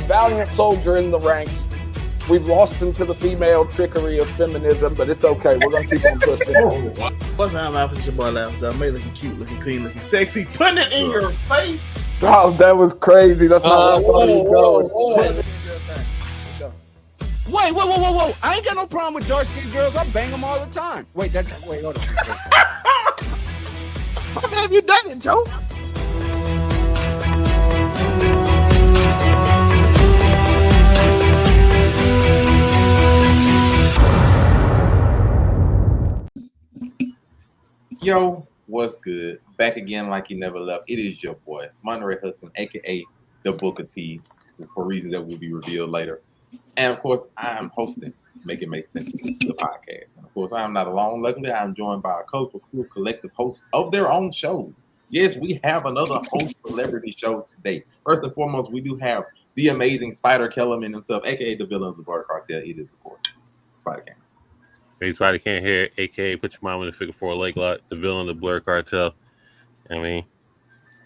valiant soldier in the ranks. We've lost him to the female trickery of feminism, but it's okay. We're going to keep on pushing. What's up, Alpha? It's your boy, Alpha. I made looking cute, looking clean, looking sexy. Putting it in your face. Oh, that was crazy. That's not where I thought he was going. Whoa. I ain't got no problem with dark-skinned girls. I bang them all the time. Wait, hold on. How have you done it, Joe? Yo, what's good? Back again like you never left. It is your boy, Monterey Hudson, aka the Booker T, for reasons that will be revealed later. And of course, I am hosting Make It Make Sense, the podcast. And of course, I am not alone. Luckily, I am joined by a colorful crew of collective hosts of their own shows. Yes, we have another host celebrity show today. First and foremost, we do have the amazing Spider Kellerman himself, aka the villain of the Blood Cartel. It is, of course, Spider King. Hey, Spider can't hear, aka put your mom in the figure 4 leg lock, the villain of the Blur Cartel. I mean,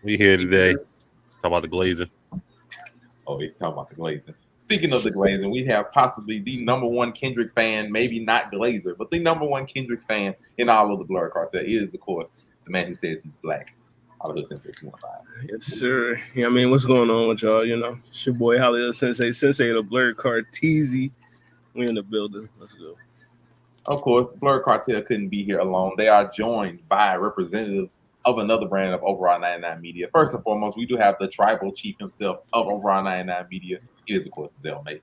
we here today. Talk about the glazing. Oh, he's talking about the glazing. Speaking of the glazing, we have possibly the number one Kendrick fan, maybe not Glazer, but the number one Kendrick fan in all of the Blur Cartel. He is, of course, the man who says he's black. Hollywood Sensei 215. Yes, sir. Yeah, I mean, what's going on with y'all? You know, it's your boy Hollywood Sensei the Blur Carteezy. We in the building. Let's go. Of course, the Blur Cartel couldn't be here alone. They are joined by representatives of another brand of Overall 99 Media. First and foremost, we do have the tribal chief himself of Overall 99 Media. It is, of course, Zell Mate.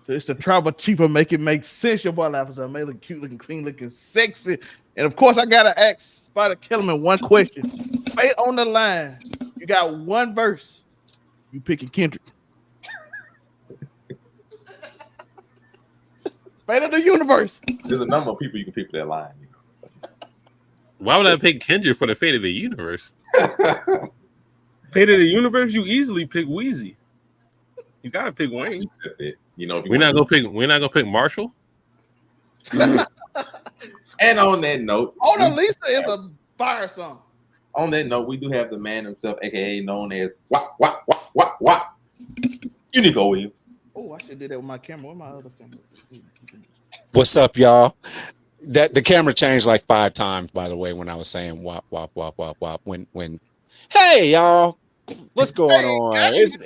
It's the tribal chief of Make It Make Sense. Your boy Alpha. I made looking cute, looking clean, looking sexy. And of course, I gotta ask Spider Kellerman one question. Fate on the line. You got one verse. You picking Kendrick. Fate of the universe. There's a number of people you can pick for that line. Why would I pick Kendrick for the fate of the universe? Fate of the universe, you easily pick Weezy. You gotta pick Wayne. You know, we're not gonna pick Marshall. And on that note, Mona Lisa is a fire song. On that note, we do have the man himself, aka known as Wop. Unico Williams. Oh, I should do that with my camera. Where my other camera? What's up, y'all? That the camera changed like 5 times, by the way, when I was saying wop. When hey y'all, what's going on? It's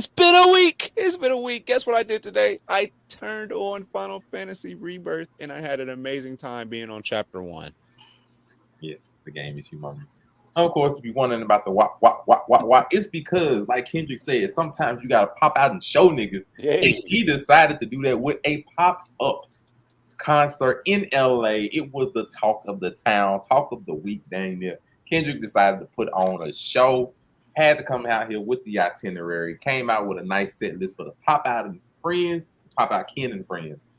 been a week. It's been a week. Guess what I did today? I turned on Final Fantasy Rebirth, and I had an amazing time being on Chapter 1. Yes, the game is humongous. Of course, if you're wondering about the wop, it's because, like Kendrick said, sometimes you gotta pop out and show niggas. Yeah. And he decided to do that with a pop-up concert in LA. It was the talk of the town, talk of the week, dang near. Kendrick decided to put on a show, had to come out here with the itinerary, came out with a nice set list for the pop out and friends, pop out Ken and friends.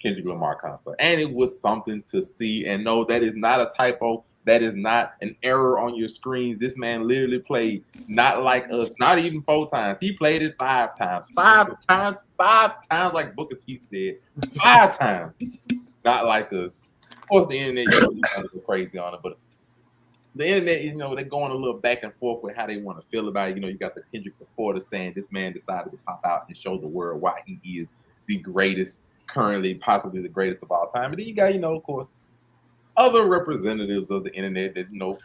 Kendrick Lamar concert. And it was something to see. And no, that is not a typo. That is not an error on your screens. This man literally played not like us, not even 4 times. He played it 5 times. 5 times, like Booker T said. 5 times. Not like us. Of course, the internet, you go crazy on it, but the internet, you know, they're going a little back and forth with how they want to feel about it. You know, you got the Kendrick supporters saying this man decided to pop out and show the world why he is the greatest, currently possibly the greatest of all time. And then you got, you know, of course, other representatives of the internet that, you know,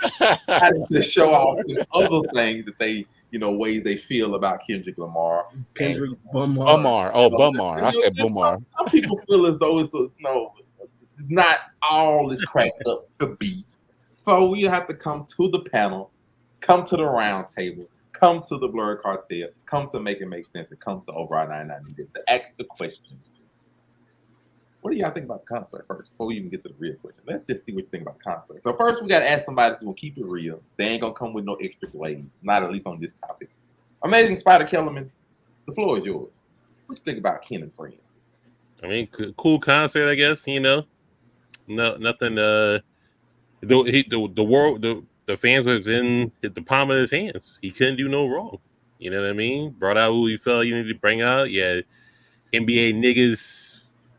had to show off some other things that they, you know, ways they feel about Kendrick Lamar. Kendrick Lamar. Bumar. Oh, Bumar. I said Bumar. Some people feel as though it's it's not all it's cracked up to be. So we have to come to the panel, come to the round table, come to the Blur Cartel, come to Make It Make Sense, and come to Overall 99 Media to ask the question. What do y'all think about the concert first, before we even get to the real question? Let's just see what you think about the concert. So first, we got to ask somebody who's going to keep it real. They ain't going to come with no extra glaze, not at least on this topic. Amazing Spider Kellerman, the floor is yours. What you think about Ken and Friends? I mean, cool concert, I guess, you know. No, nothing, the world, the fans was in the palm of his hands. He couldn't do no wrong. You know what I mean? Brought out who he felt you needed to bring out. Yeah, NBA niggas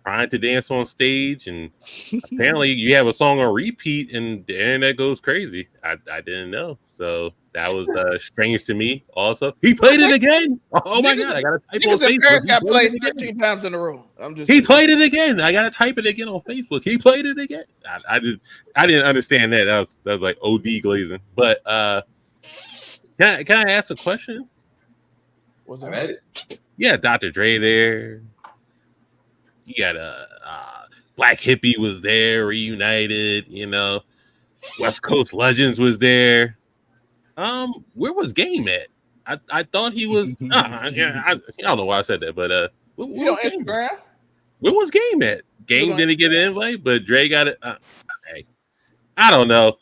trying to dance on stage, and apparently you have a song on repeat and the internet goes crazy. I didn't know. So That was strange to me. Also, he played it again. Oh my god, I got to type on Niggas in Paris Facebook. He got played played it again. 13 times in a row. He played it again. I got to type it again on Facebook. He played it again. I didn't understand that. That was like OD glazing. But can I ask a question? Was I'm that? at it. Yeah, Dr. Dre there. You got Black Hippie was there, reunited. You know, West Coast Legends was there. Where was Game at? I thought he was. I don't know why I said that, but You on Instagram? Where was Game at? Game didn't get an invite, but Dre got it. Hey, I don't know.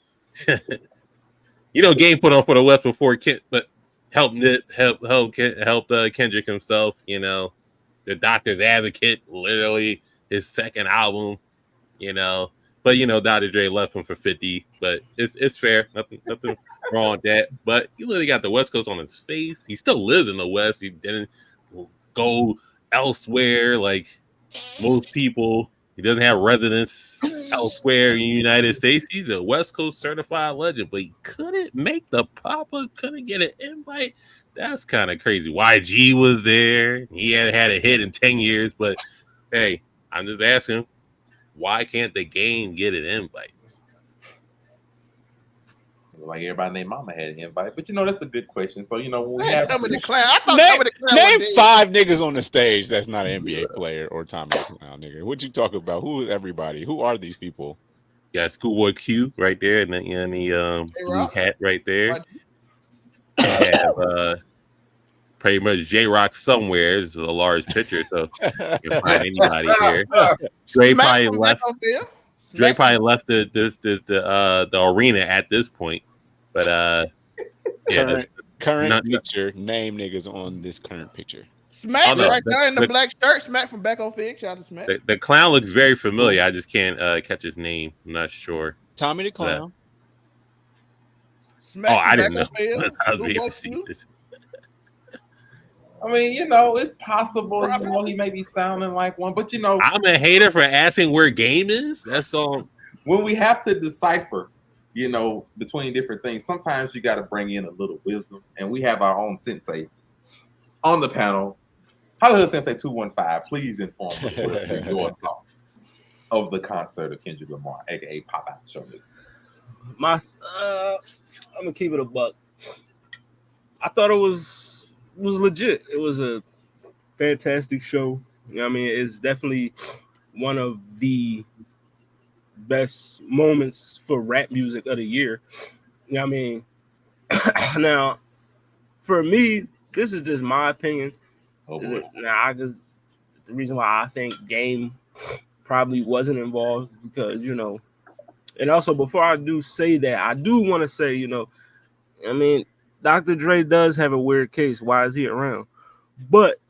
You know, Game put on for the West before but helped Kendrick himself. You know, the Doctor's Advocate, literally his second album. You know, but you know, Dr. Dre left him for 50, but it's fair. Nothing wrong with that. But he literally got the West Coast on his face. He still lives in the West. He didn't go elsewhere like most people. He doesn't have residence elsewhere in the United States. He's a West Coast certified legend, but he couldn't make the pop-up, couldn't get an invite. That's kind of crazy. YG was there. He hadn't had a hit in 10 years, but hey, I'm just asking, why can't the Game get an invite? Like everybody named Mama had an invite, but you know that's a good question. So you know when we Hey, have Tommy the Clown. I thought Tommy the Clown was Name dead. 5 niggas on the stage that's not an NBA player or Tommy the Clown, nigga. What you talk about? Who is everybody? Who are these people? Yeah, Schoolboy Q right there, and the blue hat right there. You have pretty much J-Rock somewhere. This is a large picture, so you can find anybody here. Dre probably left. Dre probably left the arena at this point, but yeah. Current picture. Name niggas on this current picture. Smack right there in the black shirt. Smack from back on Fig. Shout out to Smack. The clown looks very familiar. I just can't catch his name. I'm not sure. Tommy the Clown. Smack I didn't know. I was I mean, you know, it's possible. You know, he may be sounding like one, but you know, I'm a hater for asking where Game is. That's all. When we have to decipher, you know, between different things, sometimes you got to bring in a little wisdom, and we have our own sensei on the panel. Hollywood Sensei 215, please inform us what your thoughts of the concert of Kendrick Lamar, aka Pop Out Show Me. I'm gonna keep it a buck. I thought it was legit. It was a fantastic show. You know what I mean? It's definitely one of the best moments for rap music of the year. You know what I mean? Now, for me, this is just my opinion. Now, the reason why I think Game probably wasn't involved because, you know, and also before I do say that, I do want to say, you know, I mean, Dr. Dre does have a weird case. Why is he around? But,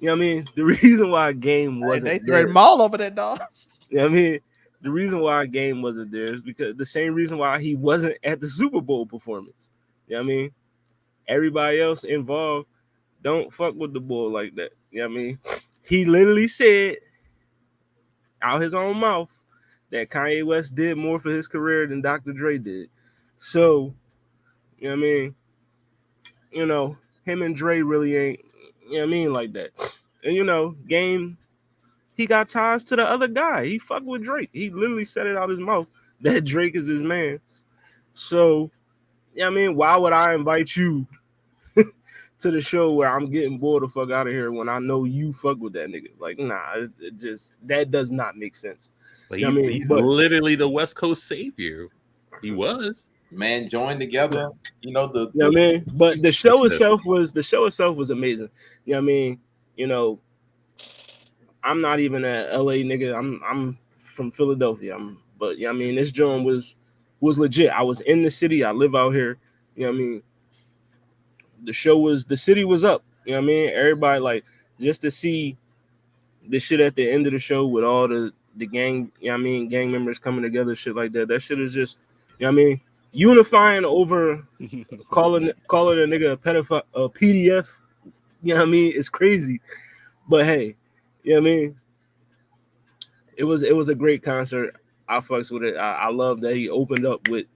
you know what I mean? The reason why Game wasn't they threw them all over that dog. You know what I mean? The reason why Game wasn't there is because the same reason why he wasn't at the Super Bowl performance. You know what I mean? Everybody else involved don't fuck with the bull like that. You know what I mean? He literally said out his own mouth that Kanye West did more for his career than Dr. Dre did. So, you know what I mean? You know, him and Dre really ain't, you know what I mean, like that. And, you know, Game, he got ties to the other guy. He fucked with Drake. He literally said it out his mouth that Drake is his man. So, you know what I mean? Why would I invite you to the show where I'm getting bored the fuck out of here when I know you fuck with that nigga? Like, nah, it just, that does not make sense. But You know what I mean? he's literally the West Coast savior. He was. Man, joined together. You know you know what I mean? But the show itself was amazing. You know what I mean? You know, I'm not even an LA nigga. I'm from Philadelphia. But you know what I mean, this joint was legit. I was in the city. I live out here. You know what I mean? The city was up. You know what I mean? Everybody, like, just to see the shit at the end of the show with all the gang, you know what I mean, gang members coming together, shit like that. That shit is just, you know what I mean, unifying over calling a nigga a pedophile, a PDF, you know what I mean? It's crazy. But hey, you know what I mean? It was a great concert. I fucks with it. I love that he opened up with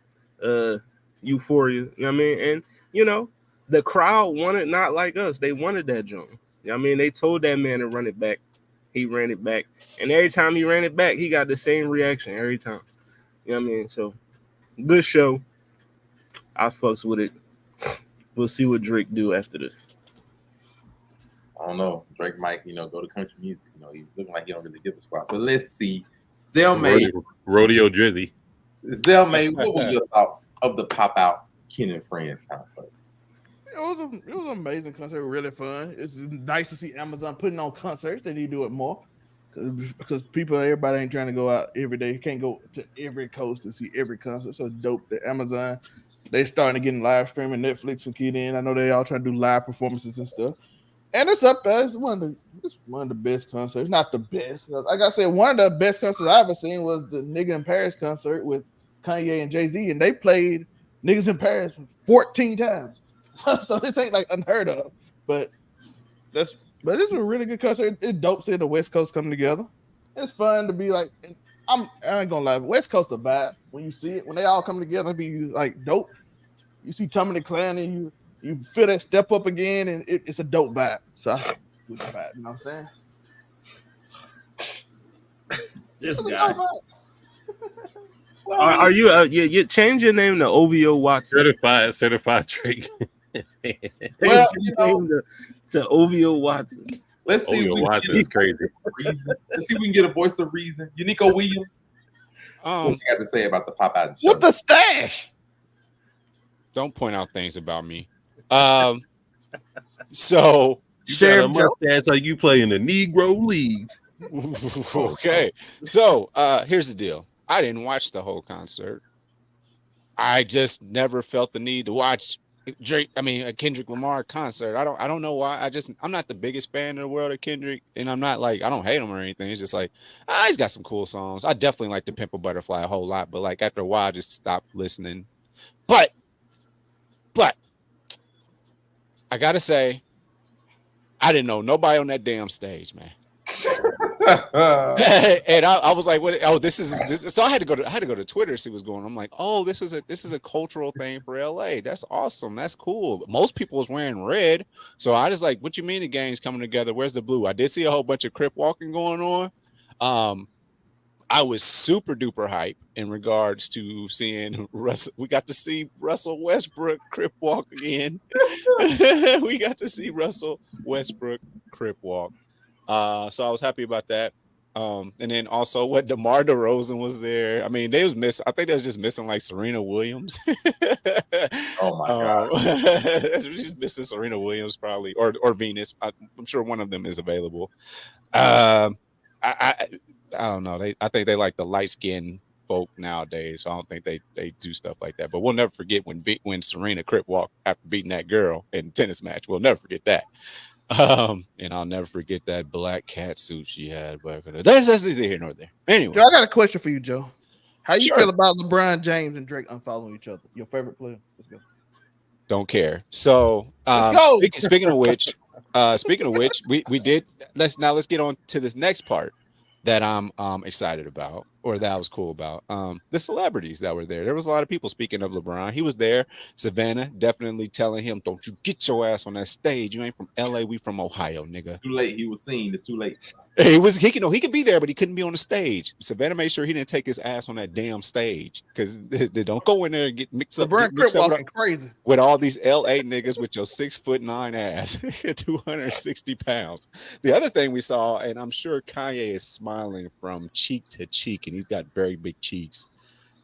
euphoria. You know what I mean? And the crowd wanted Not Like Us. They wanted that joint. You know what I mean? They told that man to run it back. He ran it back. And every time he ran it back, he got the same reaction every time. You know what I mean? So good show. I fucks with it. We'll see what Drake do after this. I don't know. Drake might, go to country music. He's looking like he don't really give a squat. But let's see. Zelmay, Rodeo Drizzy. what were your thoughts of the Pop Out Ken and Friends concert? It was an amazing concert, really fun. It's nice to see Amazon putting on concerts. They need to do it more because everybody ain't trying to go out every day. You can't go to every coast to see every concert. So dope that Amazon they starting to get in live streaming. Netflix will get in. I know they all try to do live performances and stuff. And it's up there. It's one of the best concerts. Not the best. Like I said, one of the best concerts I ever seen was the Nigga in Paris concert with Kanye and Jay-Z, and they played Niggas in Paris 14 times. So this ain't like unheard of. But it's a really good concert. It's dope seeing the West Coast come together. It's fun to be like, I ain't gonna lie, West Coast a vibe when you see it. When they all come together, it be like dope. You see Tommy the Clan and you feel that step up again, and it's a dope vibe. So I with the vibe, you know what I'm saying? This guy. Are you? You change your name to OVO Watson. Certified Drake. Well, your name to OVO Watson. Let's see. OVO Watson is crazy. Let's see if we can get a voice of reason. Unico Williams. What you got to say about the Pop Out show? What the stash? Don't point out things about me. So you got a mustache like you play in the Negro League. Okay. So here's the deal. I didn't watch the whole concert. I just never felt the need to watch a Kendrick Lamar concert. I don't know why. I'm not the biggest fan in the world of Kendrick, and I'm not like I don't hate him or anything. It's just like he's got some cool songs. I definitely like the Pimp a Butterfly a whole lot, but like after a while, I just stopped listening. But I gotta say, I didn't know nobody on that damn stage, man. And I was like, "What? Oh, this is." So I had to go to Twitter to see what's going on. I'm like, "Oh, this is a cultural thing for LA. That's awesome. That's cool." Most people was wearing red, so I just like, "What you mean the gang's coming together? Where's the blue?" I did see a whole bunch of Crip walking going on. I was super duper hype in regards to seeing Russell. We got to see Russell Westbrook Crip walk again. We got to see Russell Westbrook Crip walk. So I was happy about that. And then also what DeMar DeRozan was there. I mean, I think they was just missing like Serena Williams. Oh my God. Just missing Serena Williams probably or Venus. I'm sure one of them is available. I don't know. I think they like the light skinned folk nowadays. So I don't think they do stuff like that. But we'll never forget when Serena Crip walked after beating that girl in a tennis match. We'll never forget that. And I'll never forget that black cat suit she had. But that's neither here nor there. Anyway, Joe, I got a question for you, Joe. How you feel about LeBron James and Drake unfollowing each other? Your favorite player? Let's go. Don't care. So let's go. Speaking of which, we did. Let's get on to this next part that I'm excited about, or that I was cool about. The celebrities that were there. There was a lot of people speaking of LeBron. He was there. Savannah definitely telling him, "Don't you get your ass on that stage. You ain't from LA. We from Ohio, nigga." Too late. He was seen. It's too late. He could be there, but he couldn't be on the stage. Savannah made sure he didn't take his ass on that damn stage because they don't go in there and get mixed up. Crazy with all these LA niggas with your 6'9" ass, 260 pounds. The other thing we saw, and I'm sure Kanye is smiling from cheek to cheek, and he's got very big cheeks.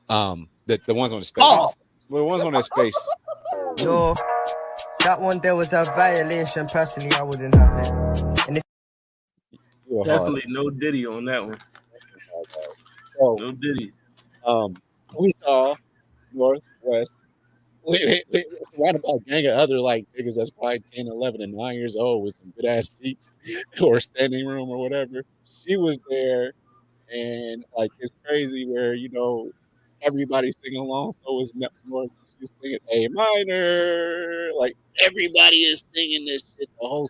The ones on his face. Oh. The ones on his face. No, that one there was a violation. Personally, I wouldn't have it. And definitely no Diddy on that one. So, no Diddy. We saw Northwest. We surrounded by a gang of other like niggas that's probably 10, 11, and 9 years old with some good ass seats or standing room or whatever. She was there, and like it's crazy where everybody's singing along. So was North. She's singing A minor. Like everybody is singing this shit. The whole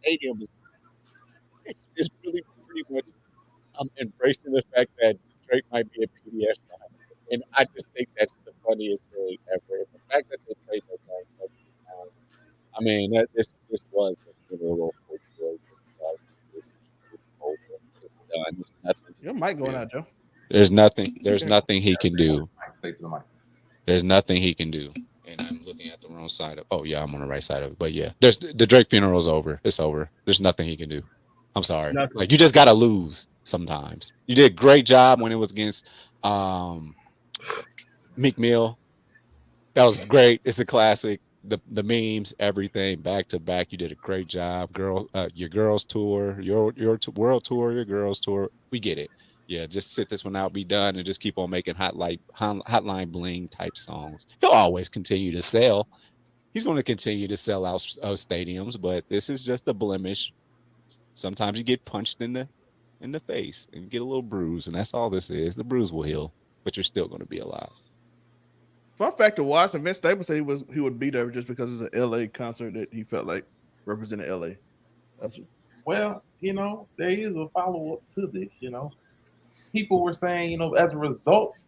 stadium is. It's really pretty much. I'm embracing the fact that Drake might be a PDF guy. And I just think that's the funniest thing ever. mean, this was the funeral for Drake. It's over. It's done. There's nothing. Your mic going out, Joe. There's nothing. There's nothing he can do. Stay to the mic. There's nothing he can do. And I'm looking at the wrong side of. Oh yeah, I'm on the right side of it. But yeah, there's the Drake funeral's over. It's over. There's nothing he can do. I'm sorry. Like you just gotta lose sometimes. You did a great job when it was against Meek Mill. That was great. It's a classic. The memes, everything back to back. You did a great job, girl. Your girls tour, your world tour, your girls tour. We get it. Yeah, just sit this one out, be done, and just keep on making hotline bling type songs. He'll always continue to sell. He's going to continue to sell out stadiums, but this is just a blemish. Sometimes you get punched in the face and you get a little bruise, and that's all this is. The bruise will heal, but you're still going to be alive. Fun fact to watch, Vince Staples said he would be there just because of the LA concert that he felt like represented LA. Well, there is a follow-up to this, People were saying, as a result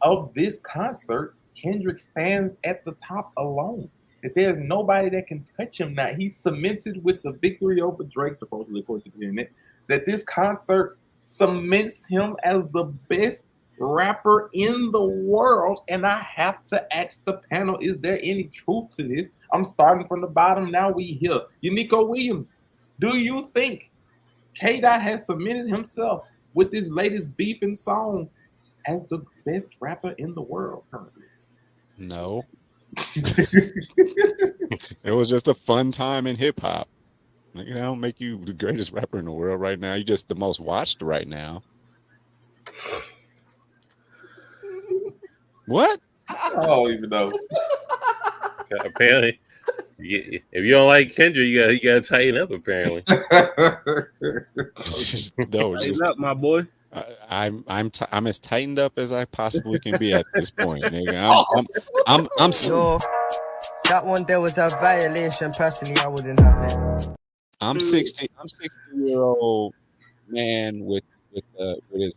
of this concert, Kendrick stands at the top alone. That there's nobody that can touch him now. He's cemented with the victory over Drake, supposedly, according to the internet, that this concert cements him as the best rapper in the world. And I have to ask the panel, is there any truth to this? I'm starting from the bottom. Now we here. Unico Williams, do you think K-Dot has cemented himself with this latest beefing song as the best rapper in the world currently? No. It was just a fun time in hip hop. I don't make you the greatest rapper in the world right now. You're just the most watched right now. What? I don't even know. Apparently, if you don't like Kendrick, you gotta tighten up. Apparently, tighten up, my boy. I'm as tightened up as I possibly can be at this point. Nigga. I'm Yo, that one there was a violation. Personally, I wouldn't have it. I'm 60-year-old man with his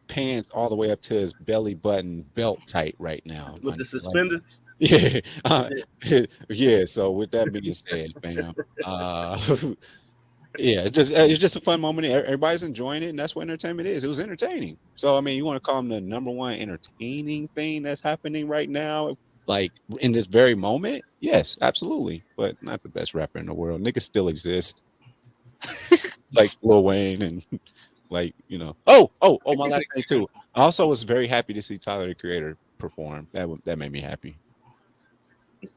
pants all the way up to his belly button, belt tight right now. With the suspenders? Yeah. Yeah. So with that being said, fam, yeah, it's just a fun moment. Everybody's enjoying it, and that's what entertainment is. It was entertaining. So I mean, you want to call him the number one entertaining thing that's happening right now, like in this very moment? Yes, absolutely. But not the best rapper in the world. Niggas still exist, like Lil Wayne and like Oh, my last thing too. I also was very happy to see Tyler the Creator perform. That made me happy.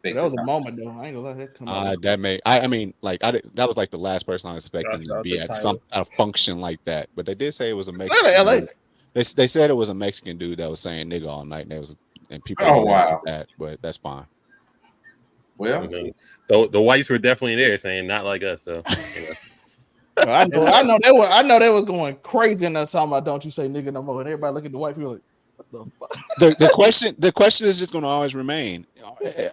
That was a moment, though. I ain't gonna let that come out. That was like the last person I was expecting to be at a function like that. But they did say it was a Mexican. LA. They said it was a Mexican dude that was saying nigga all night, and people. Oh wow! That, but that's fine. Well, the whites were definitely there saying not like us. So I know they were going crazy in that talking about don't you say nigga no more. And everybody look at the white people like, what the fuck? The question is just going to always remain: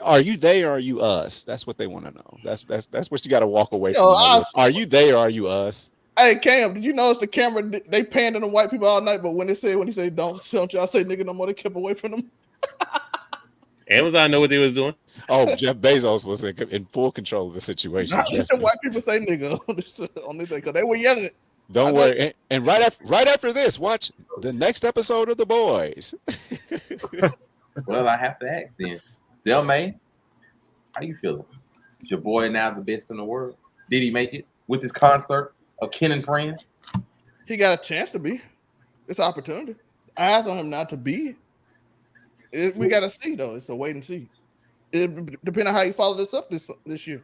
are you they or are you us? That's what they want to know. That's what you got to walk away from. Are you they or are you us? Hey Cam, did you notice the camera? They panned on the white people all night, but when he said don't y'all say nigga no more, they kept away from them. Amazon know what they was doing. Oh, Jeff Bezos was in full control of the situation. The white people say nigga on this thing because they were yelling it. Don't worry. And right after this, watch the next episode of The Boys. Well, I have to ask then. Zelmay, how you feeling? Is your boy now the best in the world? Did he make it with this concert of Ken and Friends? He got a chance to be. It's an opportunity. Eyes on him not to be. We got to see, though. It's a wait and see. It depends on how you follow this up this year.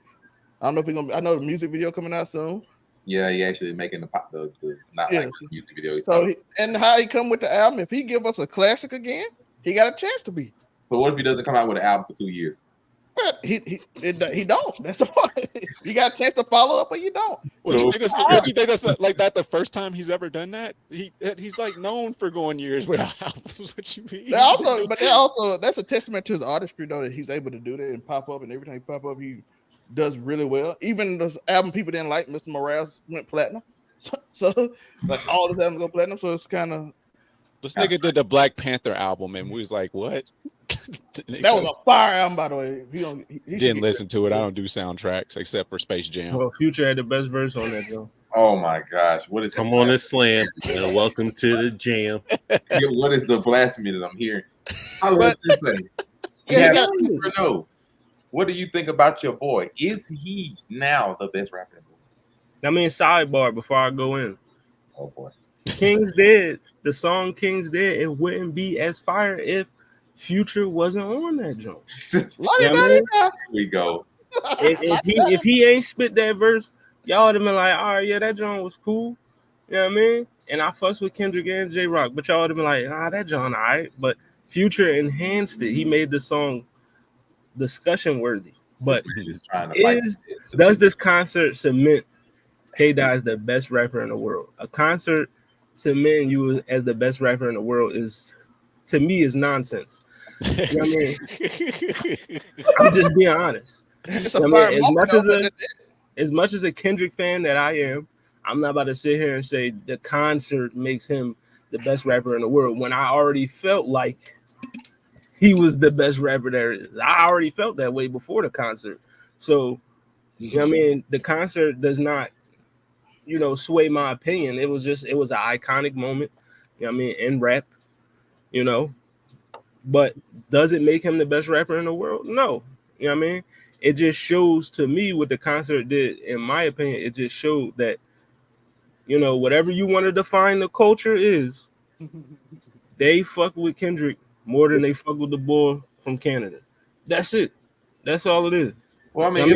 I don't know if he's gonna. I know the music video coming out soon. Yeah, he actually making the music video. So and how he come with the album? If he give us a classic again, he got a chance to be. So what if he doesn't come out with an album for 2 years? But he don't. That's the point. You got a chance to follow up, but you don't. Would you think that's like that the first time he's ever done that? He's like known for going years without albums. What you mean? That's a testament to his artistry, though, that he's able to do that and pop up, and every time he pop up, he does really well. Even this album people didn't like, Mr. Morales went platinum. So like all his albums go platinum. So it's kind of this nigga did the Black Panther album, and we was like, what? That was a fire album, by the way. He Didn't listen to it. I don't do soundtracks except for Space Jam. Well, Future had the best verse on that, though. Oh my gosh! What is Come on and slam. And welcome to the jam. What is the blasphemy that I'm hearing? I But- listen. Yeah, Yes or no? What do you think about your boy? Is he now the best rapper in the world? I mean, sidebar before I go in. Oh boy. King's Dead, the song King's Dead, it wouldn't be as fire if Future wasn't on that joint. Here we go. If he ain't spit that verse, y'all would have been like, all right, yeah, that joint was cool. You know what I mean? And I fuss with Kendrick and J Rock, but y'all would have been like, that joint, all right. But Future enhanced it. He made the song discussion worthy. But does this concert cement K-Dot as the best rapper in the world? A concert cementing you as the best rapper in the world is, to me, is nonsense. You know what I mean? I'm just being honest. You know what I mean? As much as a Kendrick fan that I am, I'm not about to sit here and say the concert makes him the best rapper in the world when I already felt like he was the best rapper there is. I already felt that way before the concert. So, you know what I mean? The concert does not, sway my opinion. It was an iconic moment, you know what I mean, in rap, But does it make him the best rapper in the world? No. You know what I mean? It just shows to me what the concert did. In my opinion, it just showed that, whatever you want to define the culture is, they fuck with Kendrick more than they fuck with the boy from Canada. That's it. That's all it is. Well, I mean,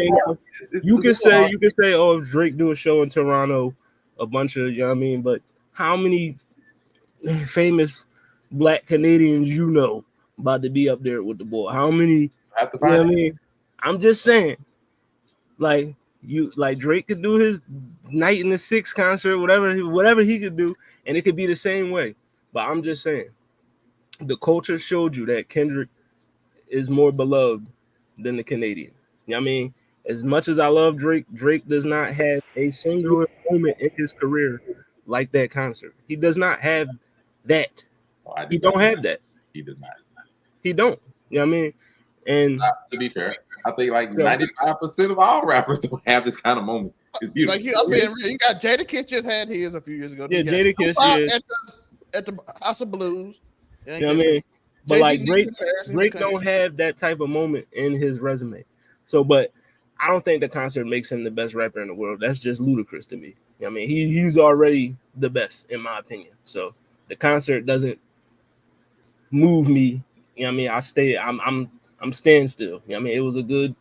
you can say, oh, if Drake do a show in Toronto, a bunch of, but how many famous Black Canadians about to be up there with the boy? How many? I'm just saying, like Drake could do his Night in the Six concert, whatever he could do, and it could be the same way. But I'm just saying, the culture showed you that Kendrick is more beloved than the Canadian. You know what I mean? As much as I love Drake, Drake does not have a single moment in his career like that concert. He does not have that. He don't have that. He does not. He don't. You know what I mean? And to be fair, I think like 95% of all rappers don't have this kind of moment. It's beautiful. Like I'm being real. You got Jadakiss just had his a few years ago. Yeah, Jadakiss at the House of Blues. You know what I mean? But like Drake don't have that type of moment in his resume. So, but I don't think the concert makes him the best rapper in the world. That's just ludicrous to me. You know what I mean? He's already the best in my opinion. So the concert doesn't move me. You know what I mean? I'm staying still. You know what I mean?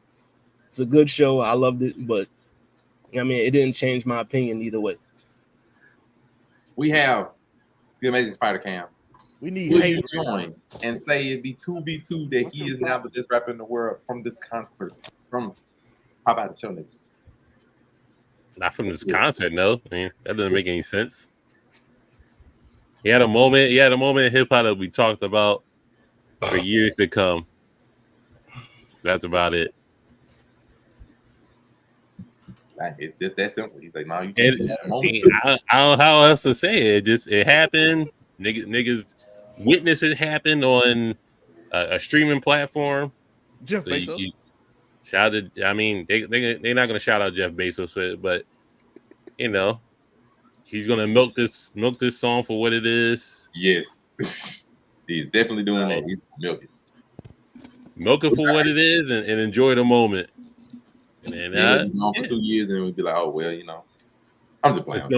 It's a good show. I loved it, but you know what I mean, it didn't change my opinion either way. We have the Amazing Spider Cam. We need Will you join and say it'd be 2v2 that he is now the best rapper in the world from this concert? How about the show nigga? Not from this concert, no. I mean, that doesn't make any sense. He had a moment in hip hop that we talked about for years to come. That's about it. It's just that simple. He's like, no, you can't do that moment. I don't know how else to say it. It happened. Niggas witness it happen on a streaming platform. Jeff Bezos. They're not gonna shout out Jeff Bezos for it, but he's gonna milk this song for what it is. Yes. He's definitely doing that. He's milking. Milk it for what it is and enjoy the moment. And then for 2 years and we'll be like, oh well, I'm just playing. It's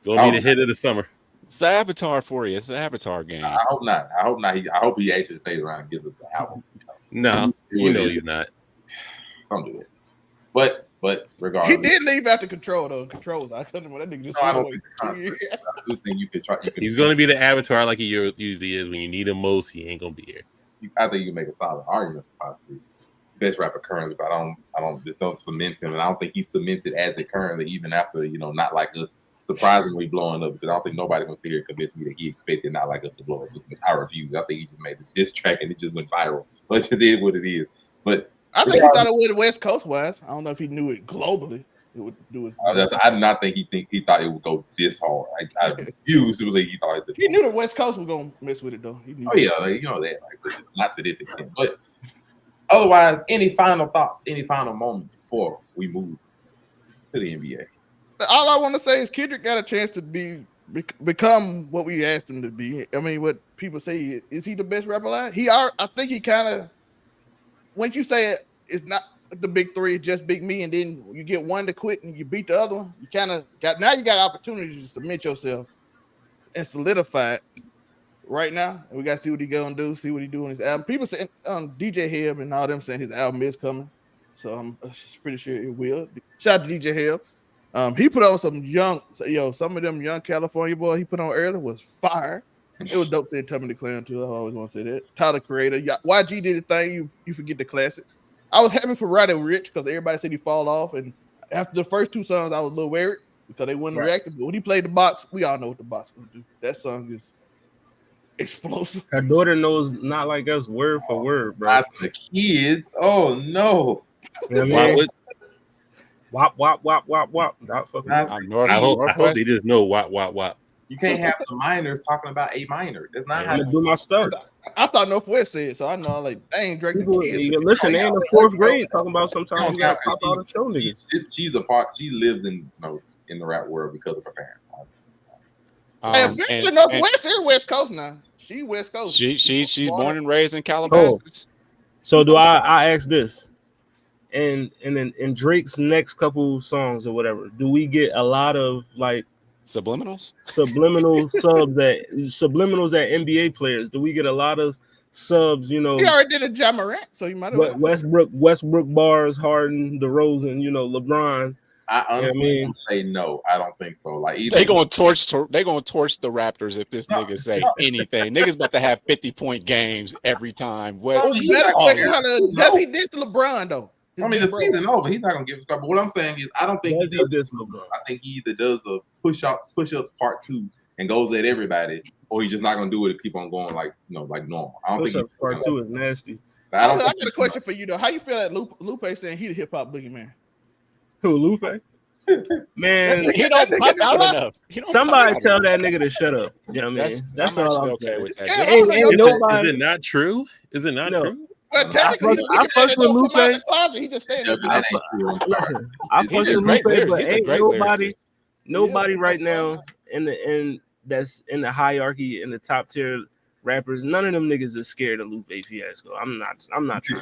gonna be the hit of the summer. It's the Avatar for you. It's the Avatar game. I hope not. I hope he actually stays around and gives us the album. No, he's not. Don't do it. But regardless, he did leave after Control though. Controls. I couldn't. That nigga just. No, I don't think the concert. I do think you could try. He's gonna be the Avatar like he usually is. When you need him most, he ain't gonna be here. I think you can make a solid argument for possibly best rapper currently, but I don't cement him, and I don't think he's cemented as it currently, even after not like us surprisingly blowing up. Because I don't think nobody gonna sit here and convince me that he expected Not Like Us to blow up. I refuse. I think he just made a diss track and it just went viral. But it just is what it is. But I think he thought it would West Coast wise. I don't know if he knew it globally. it would do it. I do not think he thought it would go this hard. I refuse to believe he thought it. He knew the West Coast was gonna mess with it though. He knew. Oh yeah, like, you know that, like, but just not to this extent. But otherwise, any final thoughts, any final moments before we move to the NBA? All I want to say is Kendrick got a chance to become what we asked him to be. I mean, what people say, is he the best rapper alive? I think he kind of, once you say it's not the big three, it's just Big Me, and then you get one to quit and you beat the other one, you kind of got opportunity to submit yourself and solidify it right now. And we got to see what he gonna do, see what he do on his album. People saying DJ Hebb and all them saying his album is coming, so I'm pretty sure it will. Shout out to DJ Hebb. He put on some of them young California boys he put on earlier was fire. It was dope seeing Tommy the Clown too. I always want to say that. Tyler Creator, YG did a thing. You forget the classic. I was happy for Roddy Ricch because everybody said he fall off, and after the first two songs, I was a little worried because they wouldn't react. But when he played the box, we all know what the box is gonna do. That song is explosive. Her daughter knows Not Like Us word for word, bro. Not the kids. Oh no. You know what I mean? Wop wop wop wop wop. Not fucking. I hope they just know wop. You can't have the minors talking about A minor. That's not how to do my stuff. I thought Northwest said, so I know like they ain't Drake. Listen, they in the fourth grade talking about sometimes you gotta pop out and show niggas. She's a part. She lives in the rap world because of her parents. Eventually, Northwest is West Coast now. She West Coast. She's born and raised in Calabasas. So do I ask this? And then in Drake's next couple songs or whatever, do we get a lot of like subliminals at NBA players? Do we get a lot of subs? You know, he already did a Ja Morant, so you might have Westbrook bars, Harden, DeRozan, LeBron. I honestly say no. I don't think so. Like they gonna torch the Raptors if this nigga say anything. Niggas about to have 50-point games every time. Does he diss LeBron though? I mean, the season over. He's not gonna give a score. But what I'm saying is, I don't think he does this. I think he either does a push up part 2 and goes at everybody, or he's just not gonna do it and keep on going like normal. I don't think part 2 is nasty. I got a question for you though. How you feel that Lupe saying he the hip hop boogeyman? Who, Lupe? Man, he don't pop out enough. Somebody tell that nigga to shut up. You know what I mean? That's all I'm okay saying. with that. Is it not true? Is it not true? Well, technically, I fuck with Lupe. He just standing. Listen, I fuck with Lupe, but ain't nobody right now that's in the hierarchy in the top tier rappers. None of them niggas is scared of Lupe Fiasco. I'm not trying that shit,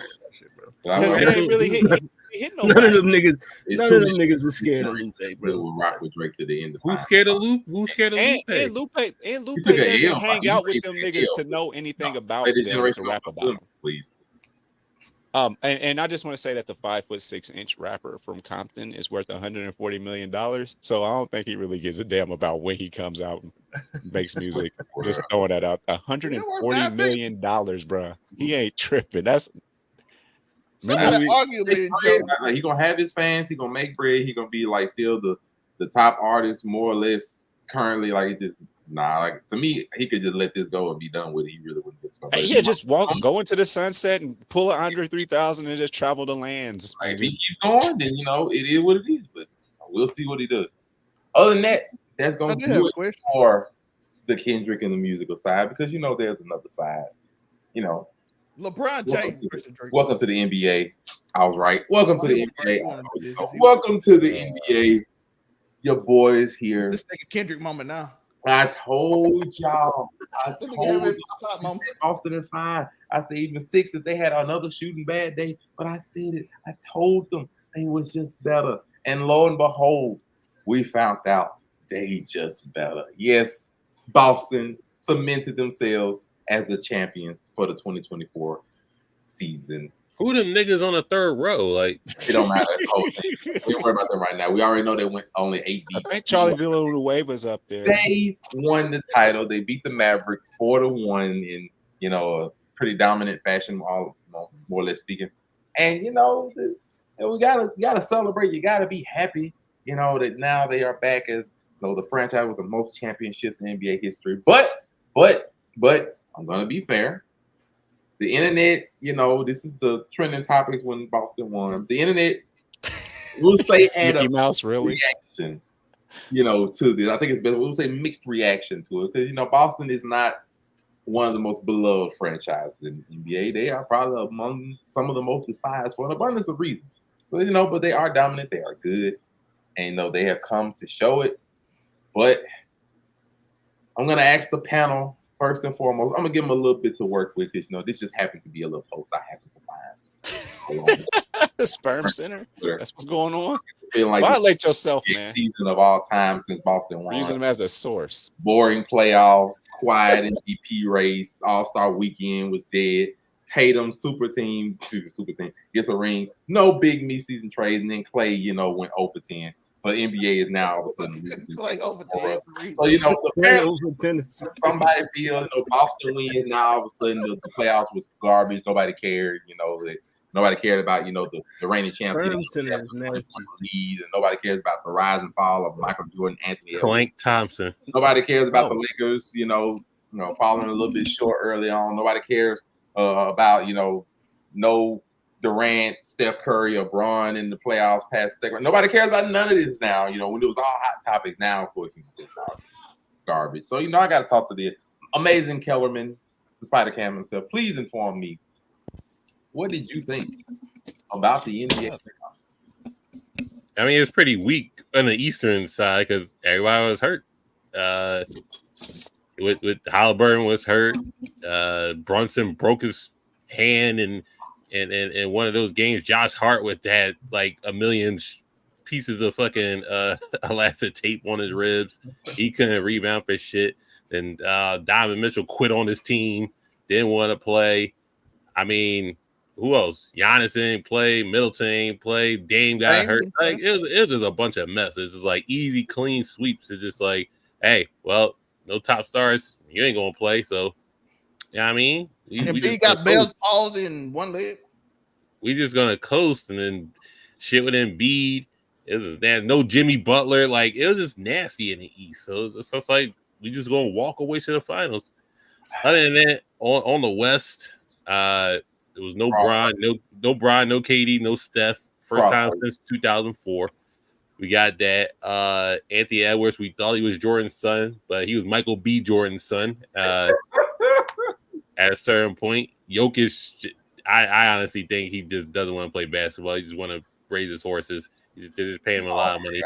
bro. Because he ain't really hit none of them niggas is scared of Lupe, bro. We'll rock with Drake to the end of time. Who's scared of Lupe? Who's scared of Lupe? And Lupe doesn't hang out with them niggas to know anything about them to rap about them. Please. And I just want to say that the 5'6" rapper from Compton is worth $140 million. So I don't think he really gives a damn about when he comes out and makes music. Just throwing that out. $140 million, bro. He ain't tripping. That's he gonna have his fans. He gonna make bread. He gonna be like still the top artist more or less currently. Like it just. Nah, like to me, he could just let this go and be done with it. He really wouldn't get started. Yeah, just go into the sunset and pull an Andre 3000 and just travel the lands. Like, if he keeps going, then it is what it is. But we'll see what he does. Other than that, that's gonna do it for the Kendrick and the musical side because there's another side. LeBron James. Welcome to the NBA. I was right. Welcome to the NBA. Welcome to the NBA. Your boys here. This nigga Kendrick moment now. I told y'all. Boston is fine. I said even 6 if they had another shooting bad day. But I said it. I told them they was just better. And lo and behold, we found out they just better. Yes, Boston cemented themselves as the champions for the 2024 season. Who them niggas on the third row? Like it don't matter. We don't worry about them right now. We already know they went only 8 deep. I think Charlie Villanueva's up there. They won the title. They beat the Mavericks 4-1 in a pretty dominant fashion, more or less speaking. And we gotta celebrate. You gotta be happy. That now they are back as the franchise with the most championships in NBA history. But I'm gonna be fair. The internet, this is the trending topics when Boston won. The internet we'll say had Mickey a Mouse, really? reaction, to this. I think it's better. We'll say mixed reaction to it because Boston is not one of the most beloved franchises in the NBA. They are probably among some of the most despised for an abundance of reasons. But they are dominant. They are good, and they have come to show it. But I'm gonna ask the panel first and foremost. I'm gonna give them a little bit to work with because this just happened to be a little post I happened to find. The Sperm Center. That's what's going on. Feeling like violate yourself, man. Season of all time since Boston won. Using them as a source. Boring playoffs, quiet MVP race. All-Star weekend was dead. Tatum super team gets a ring. No big mid-season trades, and then Clay, went over 10. So the NBA is now all of a sudden like over 10. So apparently somebody feels Boston wins. Now all of a sudden the playoffs was garbage. Nobody cared. Nobody cared about the reigning champion lead, and nobody cares about the rise and fall of Michael Jordan, Anthony Clank Thompson. Nobody cares about the Lakers. Falling a little bit short early on. Nobody cares about no Durant, Steph Curry, or Braun in the playoffs past second. Nobody cares about none of this now. When it was all hot topics. Now, of course, it's garbage. So I got to talk to the amazing Kellerman, the Spider Cam himself. Please inform me. What did you think about the NBA playoffs? I mean, it's pretty weak on the Eastern side because everybody was hurt. With Halliburton was hurt. Brunson broke his hand in one of those games. Josh Hart had like a million pieces of fucking elastic tape on his ribs. He couldn't rebound for shit. And Donovan Mitchell quit on his team. Didn't want to play. I mean, who else? Giannis didn't play. Middleton didn't play. Dame got hurt. Like it was just a bunch of messes. It's like easy, clean sweeps. It's just like, hey, well, no top stars. You ain't gonna play. So, I mean, he got Bell's palsy in one leg. We just gonna coast and then shit with Embiid. There's no Jimmy Butler. Like it was just nasty in the East. So it's like we just gonna walk away to the finals. Other than that, on the West, there was no Bron, no Bron, no KD, no Steph. First time since 2004. We got that. Anthony Edwards, we thought he was Jordan's son, but he was Michael B. Jordan's son. At a certain point, Jokic, I honestly think he just doesn't want to play basketball. He just want to raise his horses. They're just paying him a lot of money.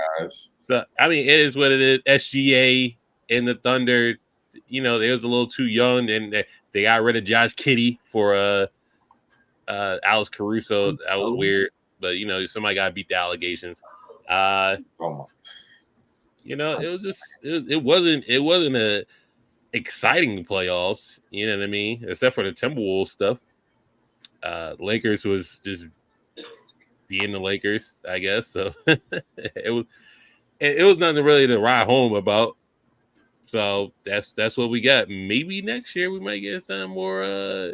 So I mean, it is what it is. SGA and the Thunder, they was a little too young, and they got rid of Josh Kiddey for Alex Caruso. That was weird, but somebody got to beat the allegations. It was just it wasn't a exciting playoffs. You know what I mean? Except for the Timberwolves stuff. Lakers was just being the Lakers, I guess. So it was nothing really to ride home about. So that's what we got. Maybe next year we might get some more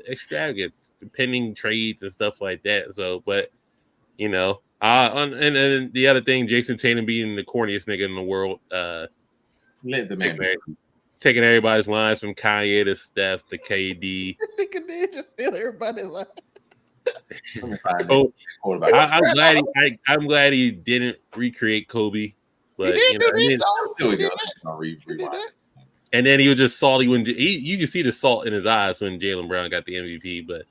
extravagant, pending trades and stuff like that. So, but and the other thing, Jason Tatum being the corniest nigga in the world, let the man taking everybody's lines from Kanye to Steph to KD. Nigga did just steal everybody's line. I'm glad he didn't recreate Kobe, but and then he was just salty when you can see the salt in his eyes when Jaylen Brown got the MVP. But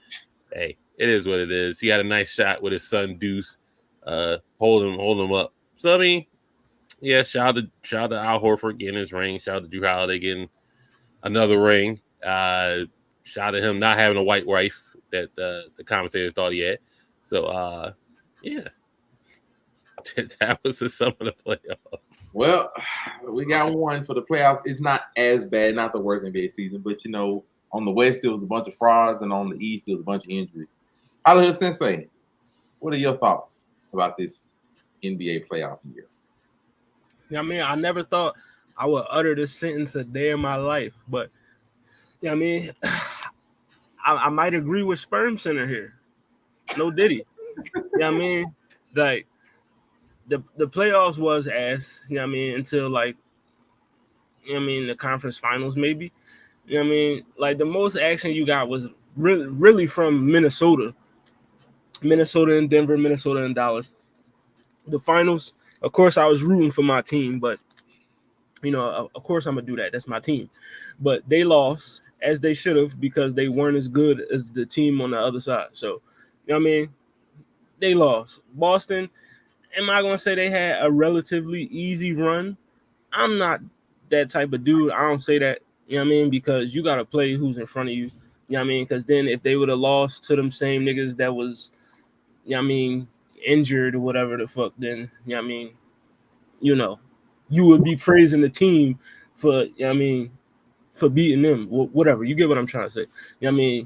hey, it is what it is. He had a nice shot with his son Deuce, hold him up. So I mean, yeah, shout out to Al Horford getting his ring. Shout out to Drew Holiday getting another ring. Shout out to him not having a white wife that the commentators thought he had. So yeah, that was the sum of the playoffs. Well, we got one for the playoffs. It's not as bad, not the worst NBA season, but on the West it was a bunch of frauds, and on the East it was a bunch of injuries. Hollywood Sensei, what are your thoughts about this NBA playoff year? I mean, I never thought I would utter this sentence a day in my life, but I mean, I might agree with Sperm Center here. No Diddy. I mean, like the playoffs was ass, until the conference finals maybe. Like the most action you got was really from Minnesota and Denver, Minnesota and Dallas. the finals. Of course, I was rooting for my team, but of course I'm gonna do that. That's my team. But they lost as they should have because they weren't as good as the team on the other side. So, they lost. Boston, am I gonna say they had a relatively easy run? I'm not that type of dude. I don't say that, because you gotta play who's in front of you. Because then if they would have lost to them same niggas that was, injured or whatever the fuck, then you would be praising the team for, for beating them. Whatever. You get what I'm trying to say.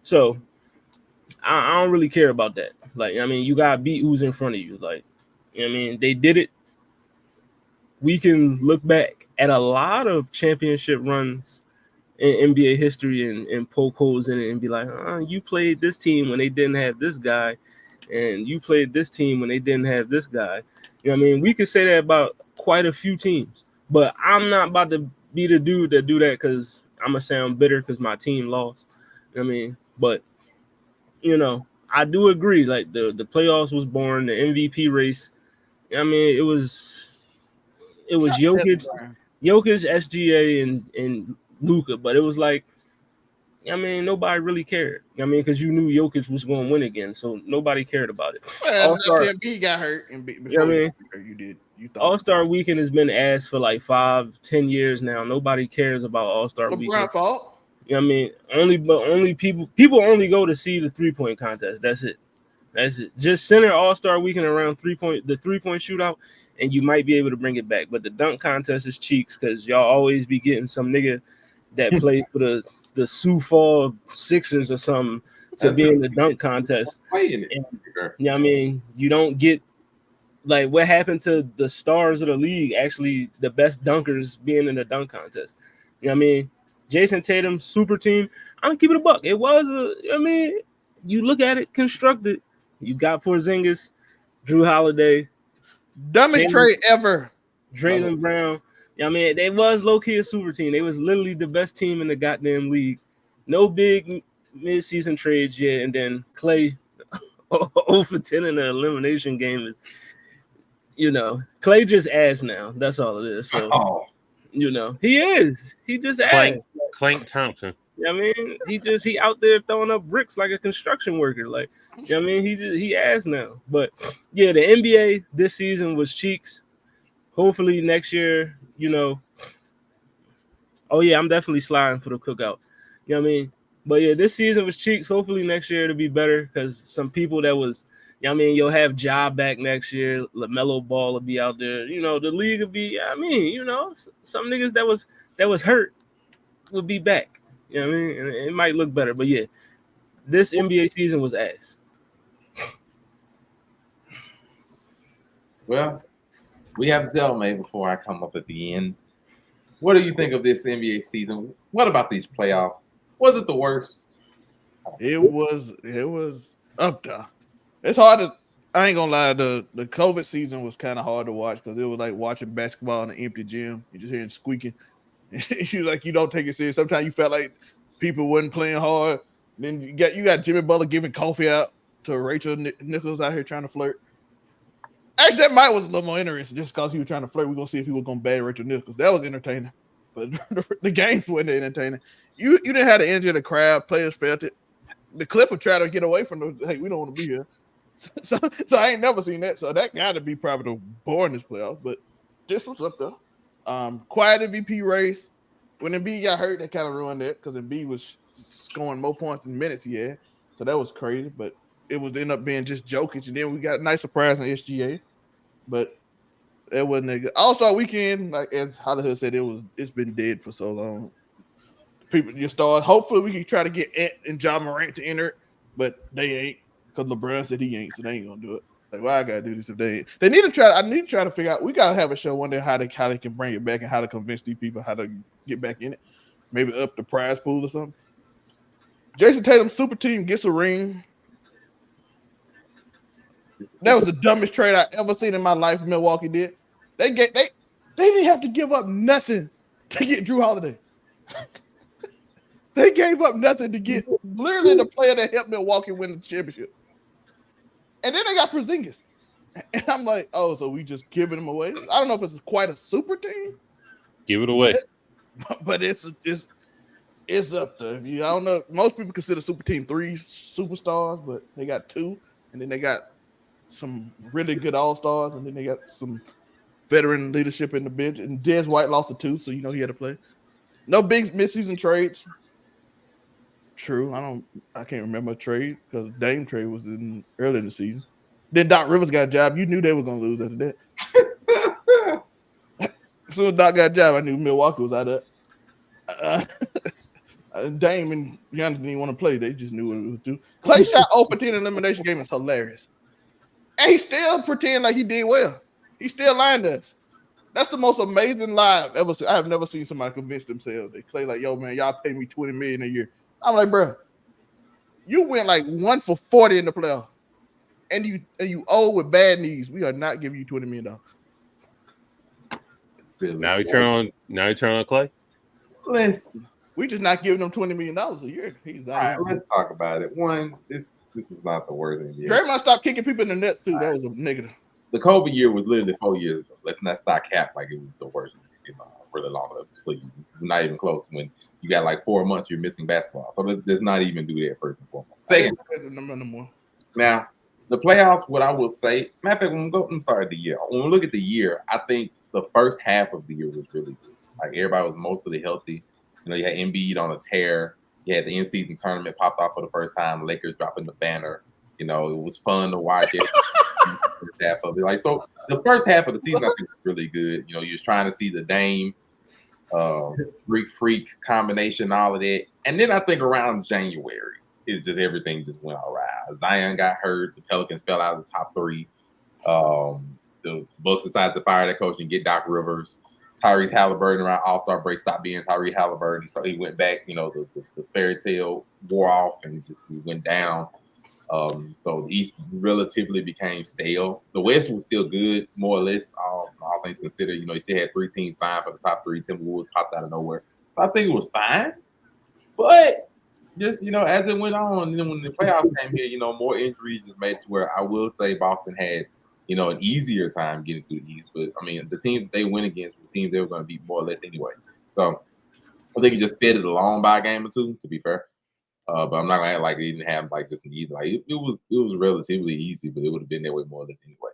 So I don't really care about that. Like, you gotta beat who's in front of you. Like, they did it. We can look back at a lot of championship runs in NBA history and poke holes in it and be like, you played this team when they didn't have this guy, and you played this team when they didn't have this guy. We could say that about quite a few teams, but I'm not about to be the dude that do that because I'm gonna sound bitter because my team lost. But I do agree. Like the playoffs was boring. The MVP race, it was Jokic, SGA, and Luka, but it was like, nobody really cared. Because you knew Jokic was going to win again, so nobody cared about it. Well, he got hurt, and before you did. You thought All-Star Weekend has been asked for like 5-10 years now. Nobody cares about All-Star Weekend. Fault. Only people only go to see the 3-point contest. That's it. Just center All-Star Weekend around the 3-point shootout, and you might be able to bring it back. But the dunk contest is cheeks because y'all always be getting some nigga that plays for the Sioux Falls Sixers or something to be in the dunk contest. And, you don't get like what happened to the stars of the league, actually the best dunkers being in the dunk contest. Jason Tatum, super team. I'm gonna keep it a buck. It was you look at it constructed. You got Porzingis, Drew Holiday, dumbest trade ever. Jaylen Brown. They was low-key a super team. They was literally the best team in the goddamn league. No big mid-season trades yet, and then Clay 0 for 10 in the elimination game. Clay just ass now. That's all it is. So, he is. He just ass. Clank Thompson. He out there throwing up bricks like a construction worker. Like, he ass now. But yeah, the NBA this season was cheeks. Hopefully next year, oh yeah, I'm definitely sliding for the cookout. But yeah, this season was cheeks. Hopefully next year it'll be better because some people that was, you'll have Ja back next year. LaMelo Ball will be out there. The league will be. Some niggas that was hurt will be back. And it might look better. But yeah, this NBA season was ass. Well, we have Zelmay before I come up at the end. What do you think of this NBA season? What about these playoffs? Was it the worst? It was up there. It's hard to. I ain't gonna lie. The COVID season was kind of hard to watch because it was like watching basketball in an empty gym. You just hearing squeaking. You don't take it serious. Sometimes you felt like people wasn't playing hard. Then you got Jimmy Butler giving coffee out to Rachel Nichols out here trying to flirt. Actually, that might was a little more interesting just because he was trying to flirt. We're gonna see if he was gonna bag Rachel Nichols. That was entertaining, but the games wasn't entertaining. You didn't have the energy of the crowd. Players felt it. The Clippers tried to get away from the. Hey, we don't want to be here. So I ain't never seen that. So that got to be probably the boringest playoff. But this was up there. Quiet MVP race. When Embiid got hurt, that kind of ruined it because Embiid was scoring more points than minutes he had. So that was crazy. But it was end up being just Jokic, and then we got a nice surprise in SGA. But that wasn't a good All-Star Weekend. Like as Hollywood said, it's been dead for so long. People just start. Hopefully, we can try to get Ant and John Morant to enter it, but they ain't because LeBron said he ain't, so they ain't gonna do it. Like, why I gotta do this if they ain't? They need to try. I need to try to figure out. We gotta have a show one day how they can bring it back and how to convince these people how to get back in it. Maybe up the prize pool or something. Jason Tatum super team gets a ring. That was the dumbest trade I ever seen in my life. Milwaukee did. They didn't have to give up nothing to get Drew Holiday. They gave up nothing to get literally the player that helped Milwaukee win the championship. And then they got Porzingis. And I'm like, oh, so we just giving them away? I don't know if it's quite a super team, Give it away. but it's up there. I don't know. Most people consider super team 3 superstars, but they got 2, and then they got some really good all stars, and then they got some veteran leadership in the bench. And Des White lost to 2, so you know he had to play. No big midseason trades. True, I can't remember a trade because Dame trade was in early in the season. Then Doc Rivers got a job. You knew they were gonna lose after that. As soon as Doc got a job, I knew Milwaukee was out of Dame and Giannis didn't even want to play. They just knew what it was do. Clay shot 0 for 10 elimination game is hilarious. And he still pretend like he did well. He still lying to us. That's the most amazing lie I've ever seen. I have never seen somebody convince themselves that Clay like, yo, man, y'all pay me $20 million a year. I'm like, bro, you went like 1 for 40 in the playoff. And you old with bad knees. We are not giving you $20 million. Now you turn on Clay. We just not giving them $20 million a year. He's all right, let's talk about it. One, this is not the worst NBA. Draymond stopped kicking people in the net too. That was a negative. The Kobe year was literally 4 years ago. Let's not start cap like it was the worst in really long of the league. Not even close. When you got like 4 months, you're missing basketball. So let's not even do that first and foremost. Second, now the playoffs. What I will say, matter of fact, when we start the year, when we look at the year, I think the first half of the year was really good. Like everybody was mostly healthy. You know, you had Embiid on a tear. You had the in-season tournament popped off for the first time. Lakers dropping the banner. You know, it was fun to watch it. Half of it. Like, so the first half of the season I think was really good. You know, you're trying to see the Dame freak combination, all of that. And then I think around January, it's just everything just went all right. Zion got hurt. The Pelicans fell out of the top 3. The Bucks decided to fire that coach and get Doc Rivers. Tyrese Halliburton around All-Star break stopped being Tyrese Halliburton. So he went back, you know, the fairy tale wore off and just went down. So the East relatively became stale. The West was still good, more or less, all things considered. You know, you still had 3 teams vying for the top 3. Timberwolves popped out of nowhere. So I think it was fine. But just, you know, as it went on, and then when the playoffs came here, you know, more injuries just made it to where I will say Boston had, you know, an easier time getting through the East. But, I mean, the teams that they went against were teams they were going to beat more or less anyway. So I think it just fed it along by a game or two, to be fair. But I'm not gonna act like they didn't have like just an easy. Like it was relatively easy, but it would have been that way more or less anyway.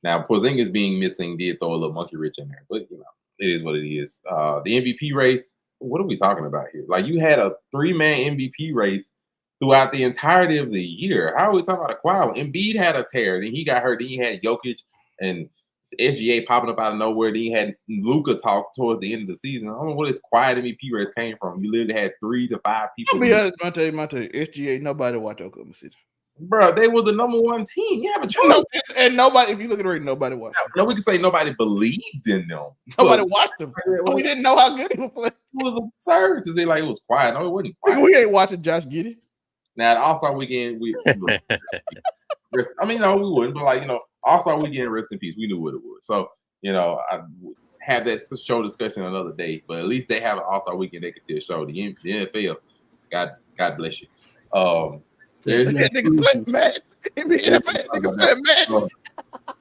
Now Porzingis being missing did throw a little monkey wrench in there, but you know it is what it is. The MVP race. What are we talking about here? Like you had a 3-man MVP race throughout the entirety of the year. How are we talking about a quiet? Embiid had a tear, then he got hurt. Then you had Jokic and SGA popping up out of nowhere. Then you had Luka talk towards the end of the season. I don't know where this quiet MVP race came from. You literally had 3 to 5 people. I'll be honest, Monte, SGA, nobody watch Oklahoma City. Bro, they were the number 1 team. You have a choice. And nobody, if you look at it right, nobody watched them. No, we can say nobody believed in them. Nobody watched them. We didn't know how good he was playing. It was absurd to say like it was quiet. No, it wasn't quiet. We ain't watching Josh Giddey. Now, the All-Star weekend, I mean, no, we wouldn't, but like, you know, All-Star weekend, rest in peace. We knew what it was. So, you know, I have that show discussion another day, but at least they have an All-Star weekend they can still show. The NFL, God bless you. Niggas play mad.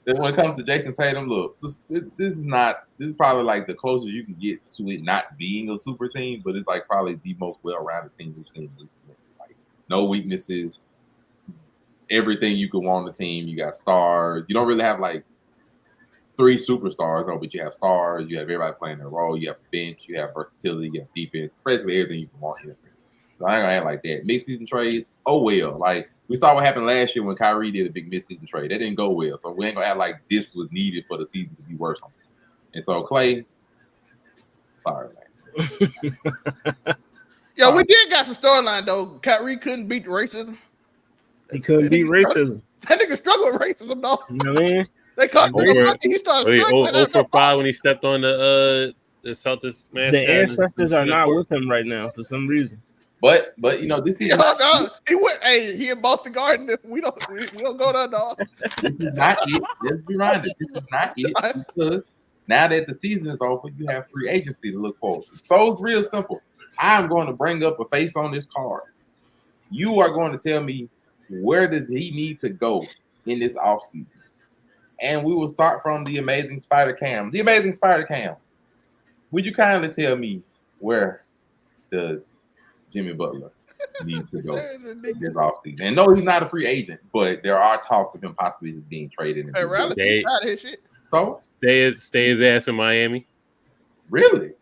When it comes to Jason Tatum, look, this is probably like the closest you can get to it not being a super team, but it's like probably the most well-rounded team we've seen recently. Like no weaknesses, everything you could want on the team. You got stars. You don't really have like 3 superstars, no, but you have stars. You have everybody playing their role. You have a bench. You have versatility. You have defense. Basically everything you can want in a team. So I ain't gonna act like that. Mid-season trades, oh well. Like we saw what happened last year when Kyrie did a big mid-season trade. That didn't go well. So we ain't gonna act like this was needed for the season to be worse on this. And so Clay, sorry, man. Yo, we did got some storyline though. Kyrie couldn't beat racism. He couldn't beat racism. That nigga struggled with racism though. You know what I mean? They caught he started struggling. 0 for 5 when he stepped on the Celtics man. The ancestors are not with him right now for some reason. But you know this is he went. Hey, he in Boston Garden. We don't go there, dog. This is not it. Let's be honest. This is not it because now that the season is over, you have free agency to look forward to. So it's real simple. I'm going to bring up a face on this card. You are going to tell me where does he need to go in this offseason? and we will start from the Amazing Spider Cam. The Amazing Spider Cam. Would you kindly tell me where does Jimmy Butler need to go this offseason? And no, he's not a free agent, but there are talks of him possibly just being traded. Hey, Riley, Stay- out of his shit. So, Stay his ass in Miami. really?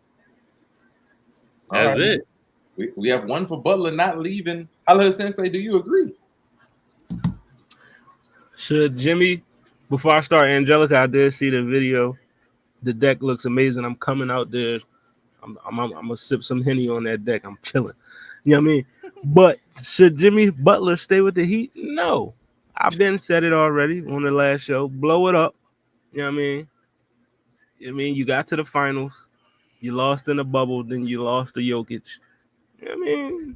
All That's right. it. We have one for Butler not leaving. Hallelujah Sensei, do you agree? Should Jimmy, before I start, Angelica, I did see the video. The deck looks amazing. I'm coming out there. I'm gonna sip some Henny on that deck. I'm chilling. You know what I mean? But should Jimmy Butler stay with the Heat? No. I've been said it already on the last show. Blow it up. You know what I mean? You got to the finals. You lost in the bubble, then you lost to Jokic. You know what I mean?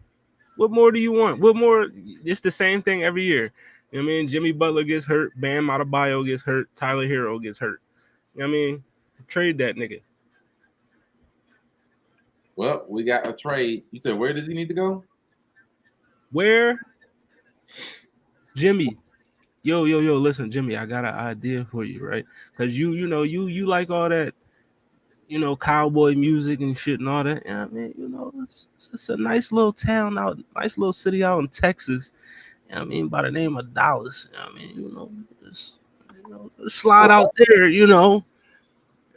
What more do you want? What more? It's the same thing every year. You know what I mean? Jimmy Butler gets hurt. Bam Adebayo gets hurt. Tyler Hero gets hurt. You know what I mean? Trade that nigga. Well, we got a trade. You said where does he need to go? Where? Jimmy. Yo, listen, Jimmy, I got an idea for you, right? Because you like all that, cowboy music and shit and all that. Yeah, I mean, it's a nice little town out, nice little city out in Texas. You know what I mean, by the name of Dallas. You know what I mean, just slide out there,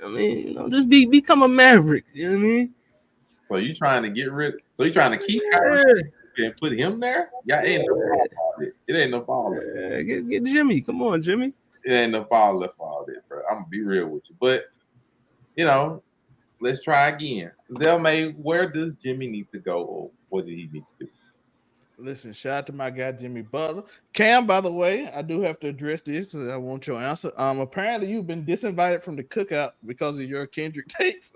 I mean, just become a maverick. You know what I mean? So you trying to get rid? So you trying to keep Kyrie and put him there? Yeah, it ain't no ball about it. It ain't no ball. Get Jimmy. Come on, Jimmy. It ain't no ball left for all this, bro. I'm gonna be real with you, but let's try again. Zelmay, where does Jimmy need to go, or what did he need to do? Listen, shout out to my guy Jimmy Butler. Cam, by the way, I do have to address this because I want your answer. Apparently you've been disinvited from the cookout because of your Kendrick takes.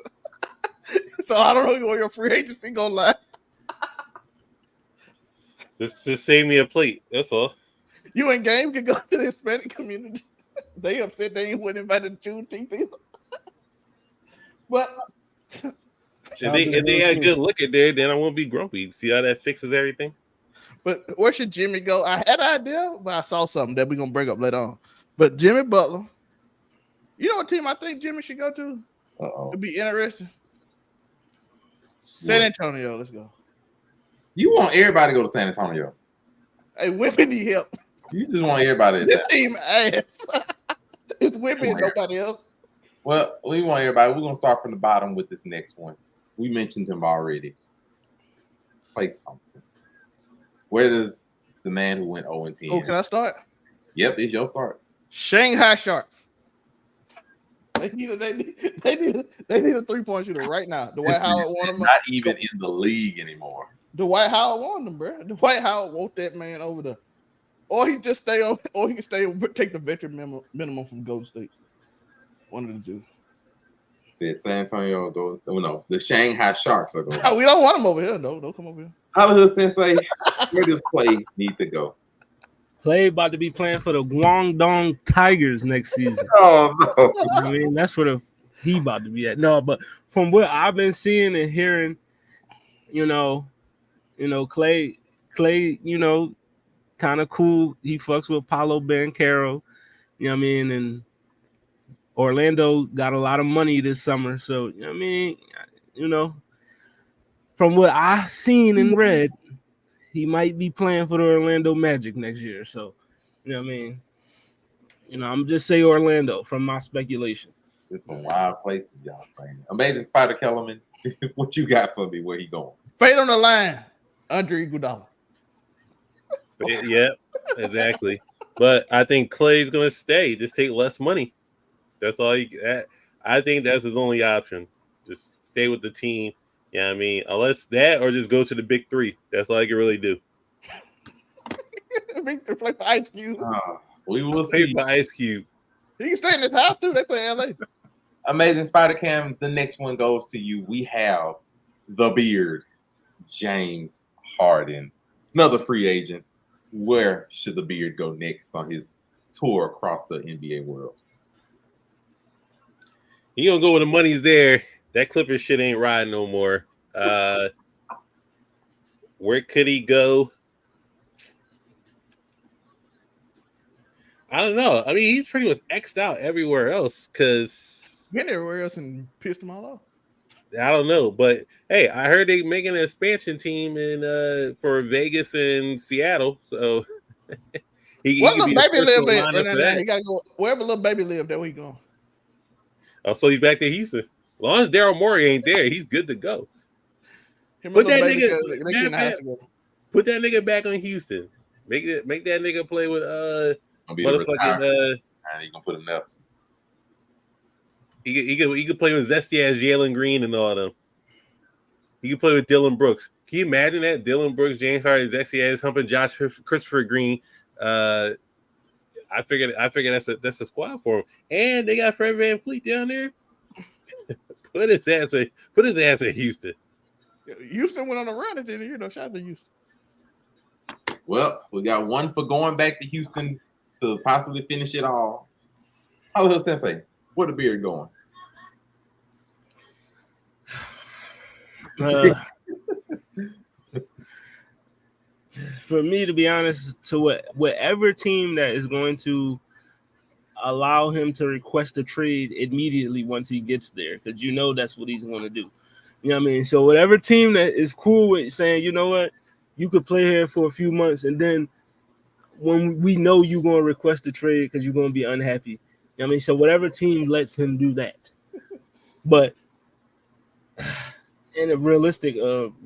So I don't know where your free agency gonna lie. Just save me a plate. That's all. You and Game can go to the Hispanic community. They upset they ain't wouldn't invited to Juneteenth either. But If they had a good look at there, then I won't be grumpy. See how that fixes everything? But where should Jimmy go? I had an idea, but I saw something that we're gonna bring up later on. But Jimmy Butler, you know what team I think Jimmy should go to? It'd be interesting. San Antonio, let's go. You want everybody to go to San Antonio? Hey, women need help. You just want everybody. This team ass. It's women and nobody else. Well, we want everybody. We're gonna start from the bottom with this next one. We mentioned him already. Klay Thompson. Where does the man who went 0-10? Oh, can I start? Yep, it's your start. Shanghai Sharks. They need a 3-point shooter right now. Dwight Howard want him. Not even in the league anymore. Dwight Howard want him, bro. Dwight Howard want that man over there. Or he just stay on, or he can stay take the veteran minimum from Golden State. One of the two. Said San Antonio goes. Oh no, the Shanghai Sharks are going. We don't want him over here. No, don't come over here. Hallelujah Sensei, where does Klay need to go? Klay about to be playing for the Guangdong Tigers next season. Oh no! I mean, that's where he about to be at. No, but from what I've been seeing and hearing, Klay, kind of cool. He fucks with Paolo Banchero. You know what I mean? And Orlando got a lot of money this summer. So, you know what I mean? From what I've seen and read, he might be playing for the Orlando Magic next year. So, you know what I mean? I'm just say Orlando from my speculation. There's some wild places y'all saying. Amazing Spider Kellerman, what you got for me? Where he going? Fade on the line, Andre Iguodala. Yeah, exactly. But I think Klay's gonna stay. Just take less money. That's all I think that's his only option. Just stay with the team. Yeah, you know what I mean, unless that or just go to the big three. That's all I can really do. Big three play for Ice Cube. We will play see. for Ice Cube. He can stay in his house too. They play in LA. Amazing Spider Cam. The next one goes to you. We have the Beard, James Harden, another free agent. Where should the Beard go next on his tour across the NBA world? He gonna go where the money's there. That Clippers shit ain't riding no more. Where could he go? I don't know. I mean, he's pretty much X'd out everywhere else because Been everywhere else and pissed them all off. I don't know. But hey, I heard they making an expansion team in for Vegas and Seattle, so he What could little be the baby first live one at lined right up for now? that. He gotta go wherever little baby live. There we go. Oh, so he's back to Houston. As long as Daryl Morey ain't there, he's good to go. Him and Put little that baby, nigga, they get in the house together. put that nigga back on Houston. Make that nigga play with Gonna be motherfucking and you gonna put him there. he could play with zesty ass Jalen Green and all them. He could play with Dylan Brooks. Can you imagine that? Dylan Brooks, James Harden, zesty ass humping Josh Christopher Green. I figured that's a squad for him. And they got Fred VanVleet down there. Put his ass in Houston. Houston went on a run at the end of the year, though. Shout out to Houston. Well, we got one for going back to Houston to possibly finish it all. Hello, Sensei. Where the beard going? For me, to be honest, to whatever team that is going to allow him to request a trade immediately once he gets there, because you know that's what he's going to do. You know what I mean? So whatever team that is cool with saying, you know what, you could play here for a few months, and then when we know you're going to request a trade because you're going to be unhappy. You know what I mean? So whatever team lets him do that. But in a realistic,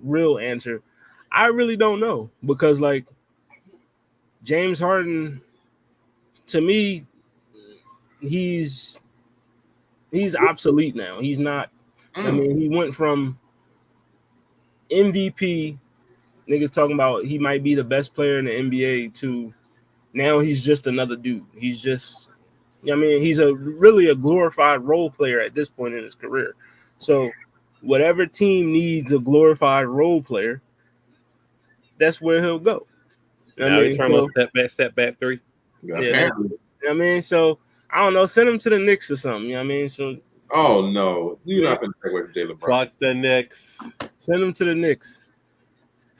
real answer, I really don't know, because like James Harden, to me, he's obsolete now. He's not. I mean, he went from MVP, niggas talking about he might be the best player in the NBA, to now he's just another dude. He's just, I mean, he's really a glorified role player at this point in his career. So whatever team needs a glorified role player, that's where he'll go. Now eternal step back three. Yeah, I mean, so I don't know, send him to the Knicks or something. You know what I mean? So oh no, you're not gonna take away from Jalen Brown. Fuck the Knicks. Send him to the Knicks.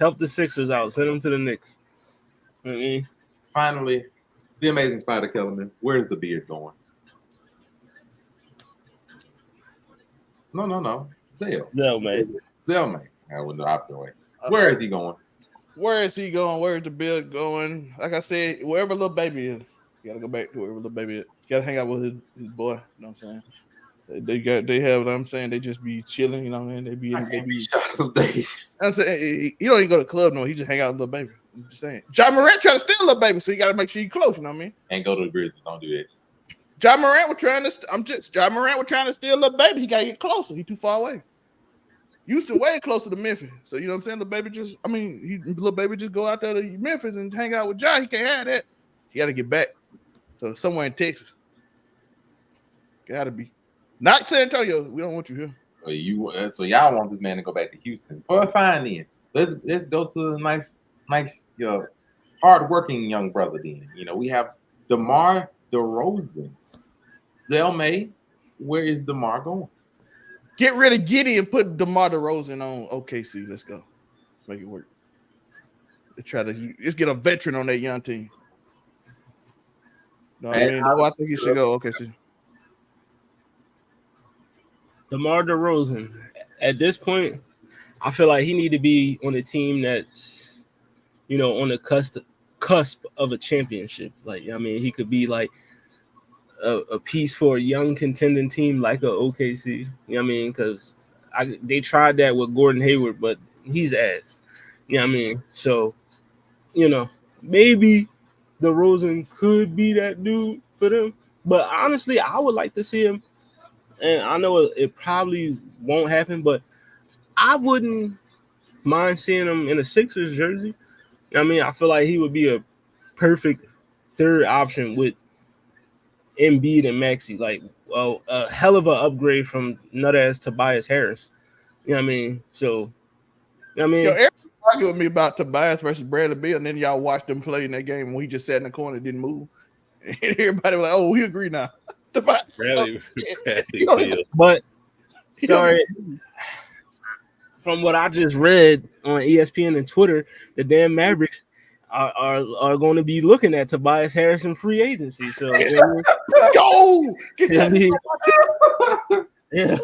Help the Sixers out. Send him to the Knicks. You know what I mean? Finally, the amazing Spider Kellerman. Where's the beard going? No. Zell, man. I went the opposite way. Where is he going? Where is he going? Where's the build going? Like I said, wherever little baby is, you gotta go back to wherever little baby is. You gotta hang out with his boy. You know what I'm saying? They have what I'm saying. They just be chilling. You know what I mean? They be some days. I'm saying he don't even go to the club no. He just hang out with little baby. I'm just saying. John Morant trying to steal little baby, so you gotta make sure you close. You know what I mean? And go to the Grizzlies. Don't do that. John Morant was trying to steal little baby. He gotta get closer. He too far away. Houston way closer to Memphis. So you know what I'm saying? Little baby just go out there to Memphis and hang out with Ja. He can't have that. He gotta get back. So somewhere in Texas. Gotta be. Not San Antonio. We don't want you here. So y'all want this man to go back to Houston. Well, fine then. Let's go to a nice, hard-working young brother then. You know, we have DeMar DeRozan. Zell May, where is DeMar going? Get rid of Giddey and put DeMar DeRozan on OKC. Let's go. Make it work. Let's get a veteran on that young team. Know what I mean? I think he should go OKC. DeMar DeRozan, at this point, I feel like he need to be on a team that's, you know, on the cusp of a championship. Like, I mean, he could be like a piece for a young contending team like a OKC. You know what I mean? Because they tried that with Gordon Hayward, but he's ass. You know what I mean? So, you know, maybe DeRozan could be that dude for them. But honestly, I would like to see him. And I know it probably won't happen, but I wouldn't mind seeing him in a Sixers jersey. I mean, I feel like he would be a perfect third option with Embiid and Maxey. Like, well, a hell of an upgrade from nut-ass Tobias Harris. You know what I mean? So, you know what I mean? Yo, everybody argued with me about Tobias versus Bradley Beal, and then y'all watched them play in that game when he just sat in the corner and didn't move. And everybody was like, oh, we agree now. Bradley Beal. But, sorry, from what I just read on ESPN and Twitter, the damn Mavericks are going to be looking at Tobias Harrison free agency. So Go get that. yeah,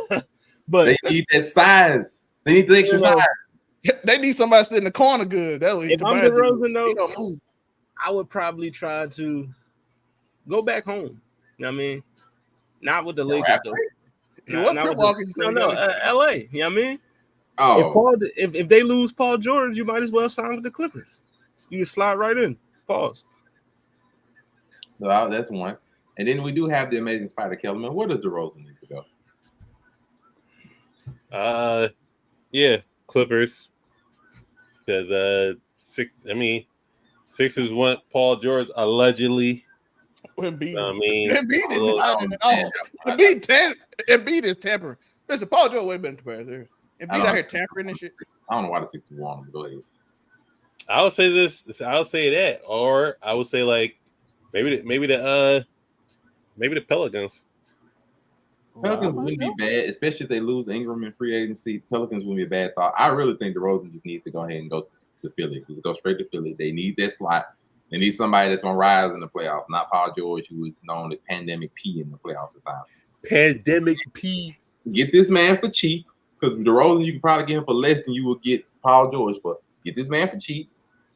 but They need that size. They need the extra size. They need somebody sitting in the corner good. That was if I'm Tobias DeRozan, he though, don't move. I would probably try to go back home. You know what I mean? Not with the Lakers, though. What Crip walking? LA. You know what I mean? Oh, If they lose Paul George, you might as well sign with the Clippers. You can slide right in. Pause. so that's one. And then we do have the amazing Spider Kellerman. Where does DeRozan need to go? Yeah, Clippers. Because Sixers want Paul George allegedly. Embiid. I mean, Embiid is tampering. Listen, Paul George way better compared there. Embiid out here tampering and shit. I don't know why the Sixers want him. Go ahead. I would say this. I would say that, or I would say like maybe the Pelicans. Pelicans wouldn't be bad, especially if they lose Ingram in free agency. Pelicans wouldn't be a bad thought. I really think DeRozan just needs to go ahead and go to Philly. Just go straight to Philly. They need that slot. They need somebody that's going to rise in the playoffs, not Paul George, who is known as Pandemic P in the playoffs at times. Pandemic P. Get this man for cheap, because DeRozan, you can probably get him for less than you will get Paul George for. Get this man for cheap.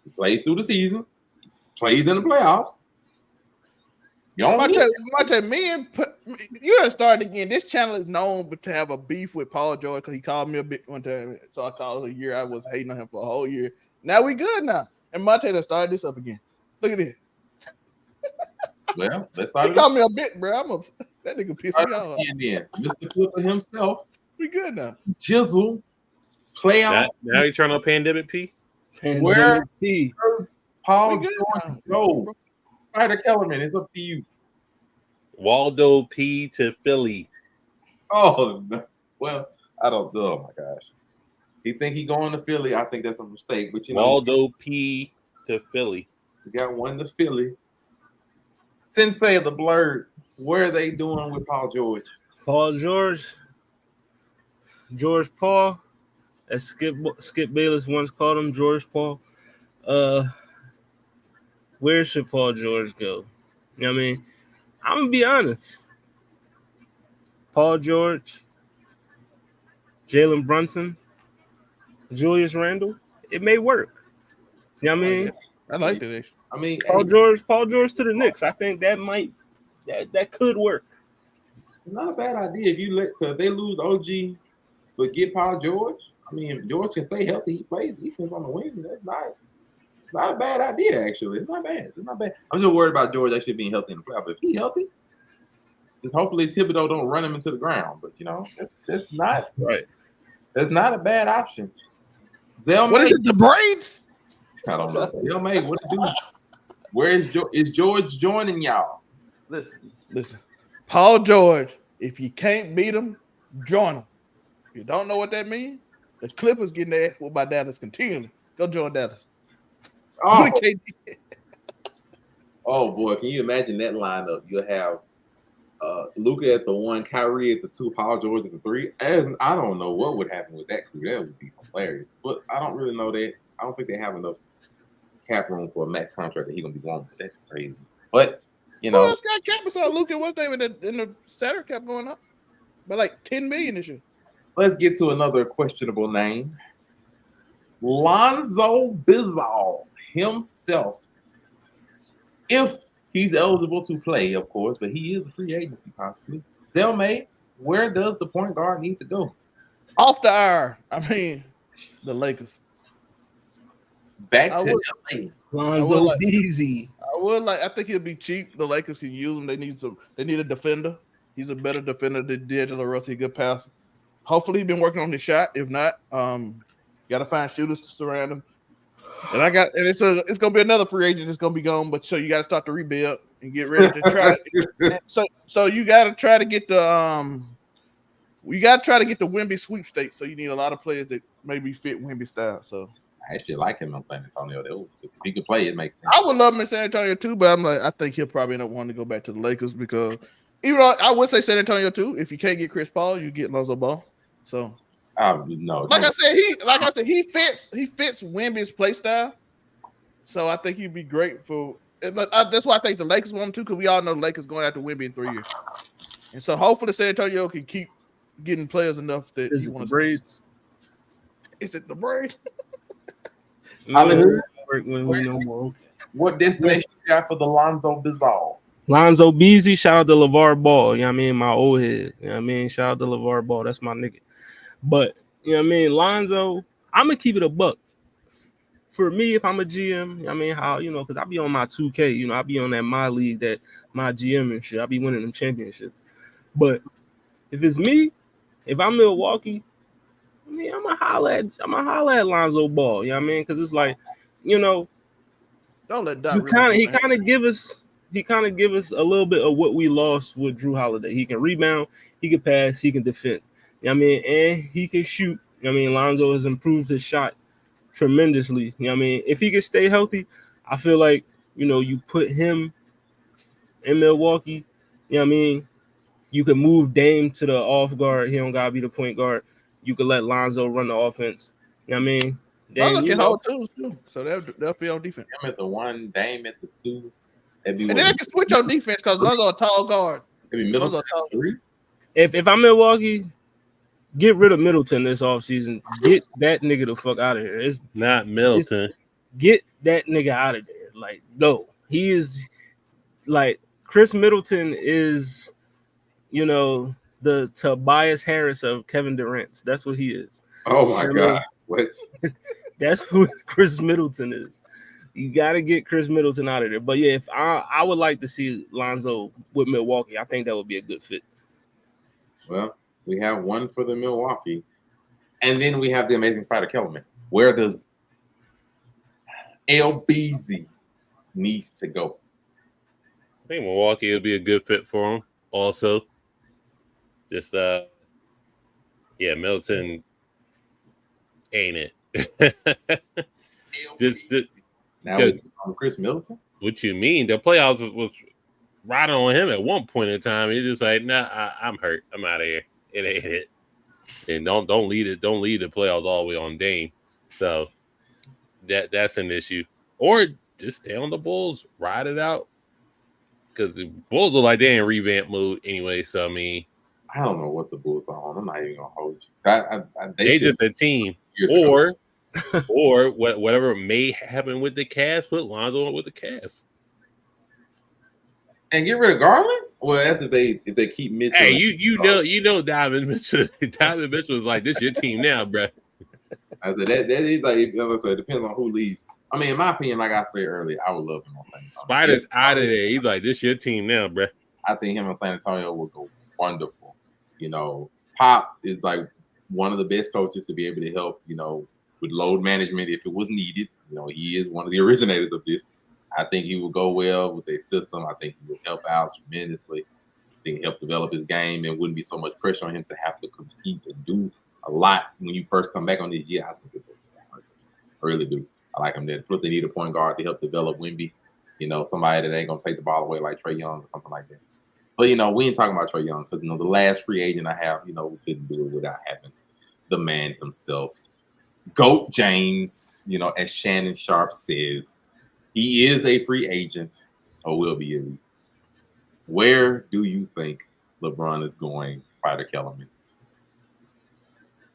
He plays through the season. Plays in the playoffs. You done started again. This channel is known to have a beef with Paul George because he called me a bit one time. So I called it a year. I was hating on him for a whole year. Now we good now. And Monte done started this up again. Look at this. Well, let's start. He called me a bit, bro. I'm upset. That nigga pissed me off. Mr. Clipper himself. We good now. Jizzle. Playoff. Now you turn on Pandemic P. Where does Paul George go? Spider Kellerman, it's up to you. Waldo P to Philly. Oh, well, I don't know. Oh, my gosh. He think he going to Philly. I think that's a mistake. But, Waldo P to Philly. We got one to Philly. Sensei of the Blurred, where are they doing with Paul George? Paul George. George Paul. As Skip Bayless once called him, George Paul. Where should Paul George go? You know what I mean? I'm going to be honest. Paul George, Jalen Brunson, Julius Randle, it may work. You know what I mean? I like that. I mean, Paul George to the Knicks. I think that could work. It's not a bad idea if you because they lose OG, but get Paul George. I mean, if George can stay healthy, he plays defense on the wing. That's nice. Not a bad idea, actually. It's not bad. I'm just worried about George actually being healthy in the playoffs. But if he's healthy, just hopefully Thibodeau don't run him into the ground. But that's not right. That's not a bad option. Zell what May, is it? The braids? I don't know. Zell May, what to do? Where is George joining y'all? Listen. Paul George. If you can't beat him, join him. If you don't know what that means, the Clippers getting their ass whooped by Dallas continually. Go join Dallas. Oh. Oh boy, can you imagine that lineup? You'll have Luka at the 1, Kyrie at the 2, Paul George at the 3. And I don't know what would happen with that crew. That would be hilarious. But I don't really know that. I don't think they have enough cap room for a max contract that he's gonna be going. That's crazy. But Who else got cap beside Luka? What's name in the salary cap going up? But like $10 million this year. Let's get to another questionable name. Lonzo Ball himself, if he's eligible to play, of course, but he is a free agency possibly. Zell May, where does the point guard need to go? Off the hour. I mean, the Lakers. Back to LA. Lonzo Beasley. I think he'll be cheap. The Lakers can use him. They need a defender. He's a better defender than D'Angelo Russell. Good passer. Hopefully he's been working on his shot. If not, gotta find shooters to surround him. And it's gonna be another free agent that's gonna be gone, but so you gotta start to rebuild and get ready to try it. So you gotta try to get the Wemby sweepstakes. So you need a lot of players that maybe fit Wemby style. So I actually like him on San Antonio. If he can play, it makes sense. I would love him in San Antonio too, but I think he'll probably end up wanting to go back to the Lakers because even though I would say San Antonio too, if you can't get Chris Paul, you get Lonzo Ball. So no. Like I said, he fits Wemby's play style. So I think he'd be great for. That's why I think the Lakers want him too, because we all know the Lakers going after Wemby in 3 years, and so hopefully San Antonio can keep getting players enough that Is he it the wants. braids? Is it the Braves? Hollywood, When we know more. what destination you got for the Lonzo Bizarre? Lonzo Beasley, shout out to LeVar Ball. You know what I mean? My old head. You know what I mean? Shout out to LeVar Ball. That's my nigga. But you know what I mean? Lonzo, I'm gonna keep it a buck. For me, if I'm a GM, I mean, how, you know, because I be on my 2K, you know, I be on that my league, that my GM and shit. I be winning them championships. But if it's me, if I'm Milwaukee, I mean, I'm gonna holler at Lonzo Ball. You know what I mean? Because it's like, you know, Don't let Doc he Rivers. kind of give us a little bit of what we lost with Drew Holiday. He can rebound, he can pass, he can defend. You know what I mean? And he can shoot. You know what I mean? Lonzo has improved his shot tremendously. You know what I mean? If he can stay healthy, I feel like, you know, you put him in Milwaukee, you know what I mean? You can move Dame to the off guard. He don't gotta be the point guard. You can let Lonzo run the offense. You know what I mean? Then, Lonzo you can know, hold twos too, so they'll be on defense. Him at the 1, Dame at the 2. That'd be And one. then they can switch on defense because Lonzo a tall guard. Maybe Lonzo Middleton a tall. at 3. if I'm Milwaukee, get rid of Middleton this offseason. Get that nigga the fuck out of here. Not Middleton. Get that nigga out of there. Like, no. He is like Chris Middleton is, you know, the Tobias Harris of Kevin Durant's. That's what he is. Oh my You know what I God. mean? What's That's who Chris Middleton is. You got to get Chris Middleton out of there. But yeah, if I would like to see Lonzo with Milwaukee. I think that would be a good fit. Well, we have one for the Milwaukee, and then we have the amazing Spider Kellerman. Where does LBZ needs to go? I think Milwaukee would be a good fit for him. Also, just Middleton ain't it. just Now it's Chris Middleton. What you mean? The playoffs was riding on him at one point in time. He's just like, nah, I'm hurt. I'm out of here. It ain't it. And don't lead it. Don't lead the playoffs all the way on Dame. So that's an issue. Or just stay on the Bulls, ride it out. Because the Bulls look like they're in revamp mode anyway. So I mean, I don't know what the Bulls are on. I'm not even gonna hold you. they just a team. Or whatever may happen with the Cavs, put Lonzo with the Cavs. And get rid of Garland? Well, that's if they keep Mitchell. Hey, you know Donovan Mitchell. Donovan Mitchell is like, this your team now, bro. I said that is like, like I said, it depends on who leaves. I mean, in my opinion, like I said earlier, I would love him on San Antonio. Spider's out of there. He's like, this your team now, bro. I think him on San Antonio will go wonderful. You know, Pop is like one of the best coaches to be able to help, you know, with load management if it was needed. You know, he is one of the originators of this. I think he will go well with their system. I think he will help out tremendously. I think he'll help develop his game and wouldn't be so much pressure on him to have to compete and do a lot when you first come back on this year. I think it's I really do. I like him there. Plus, they need a point guard to help develop Wemby. You know, somebody that ain't gonna take the ball away like Trae Young or something like that. But you know, we ain't talking about Trae Young because you know the last free agent I have, you know, we couldn't do it without having the man himself, Goat James. You know, as Shannon Sharp says, he is a free agent, or will be at least. Where do you think LeBron is going, Spider Kellerman?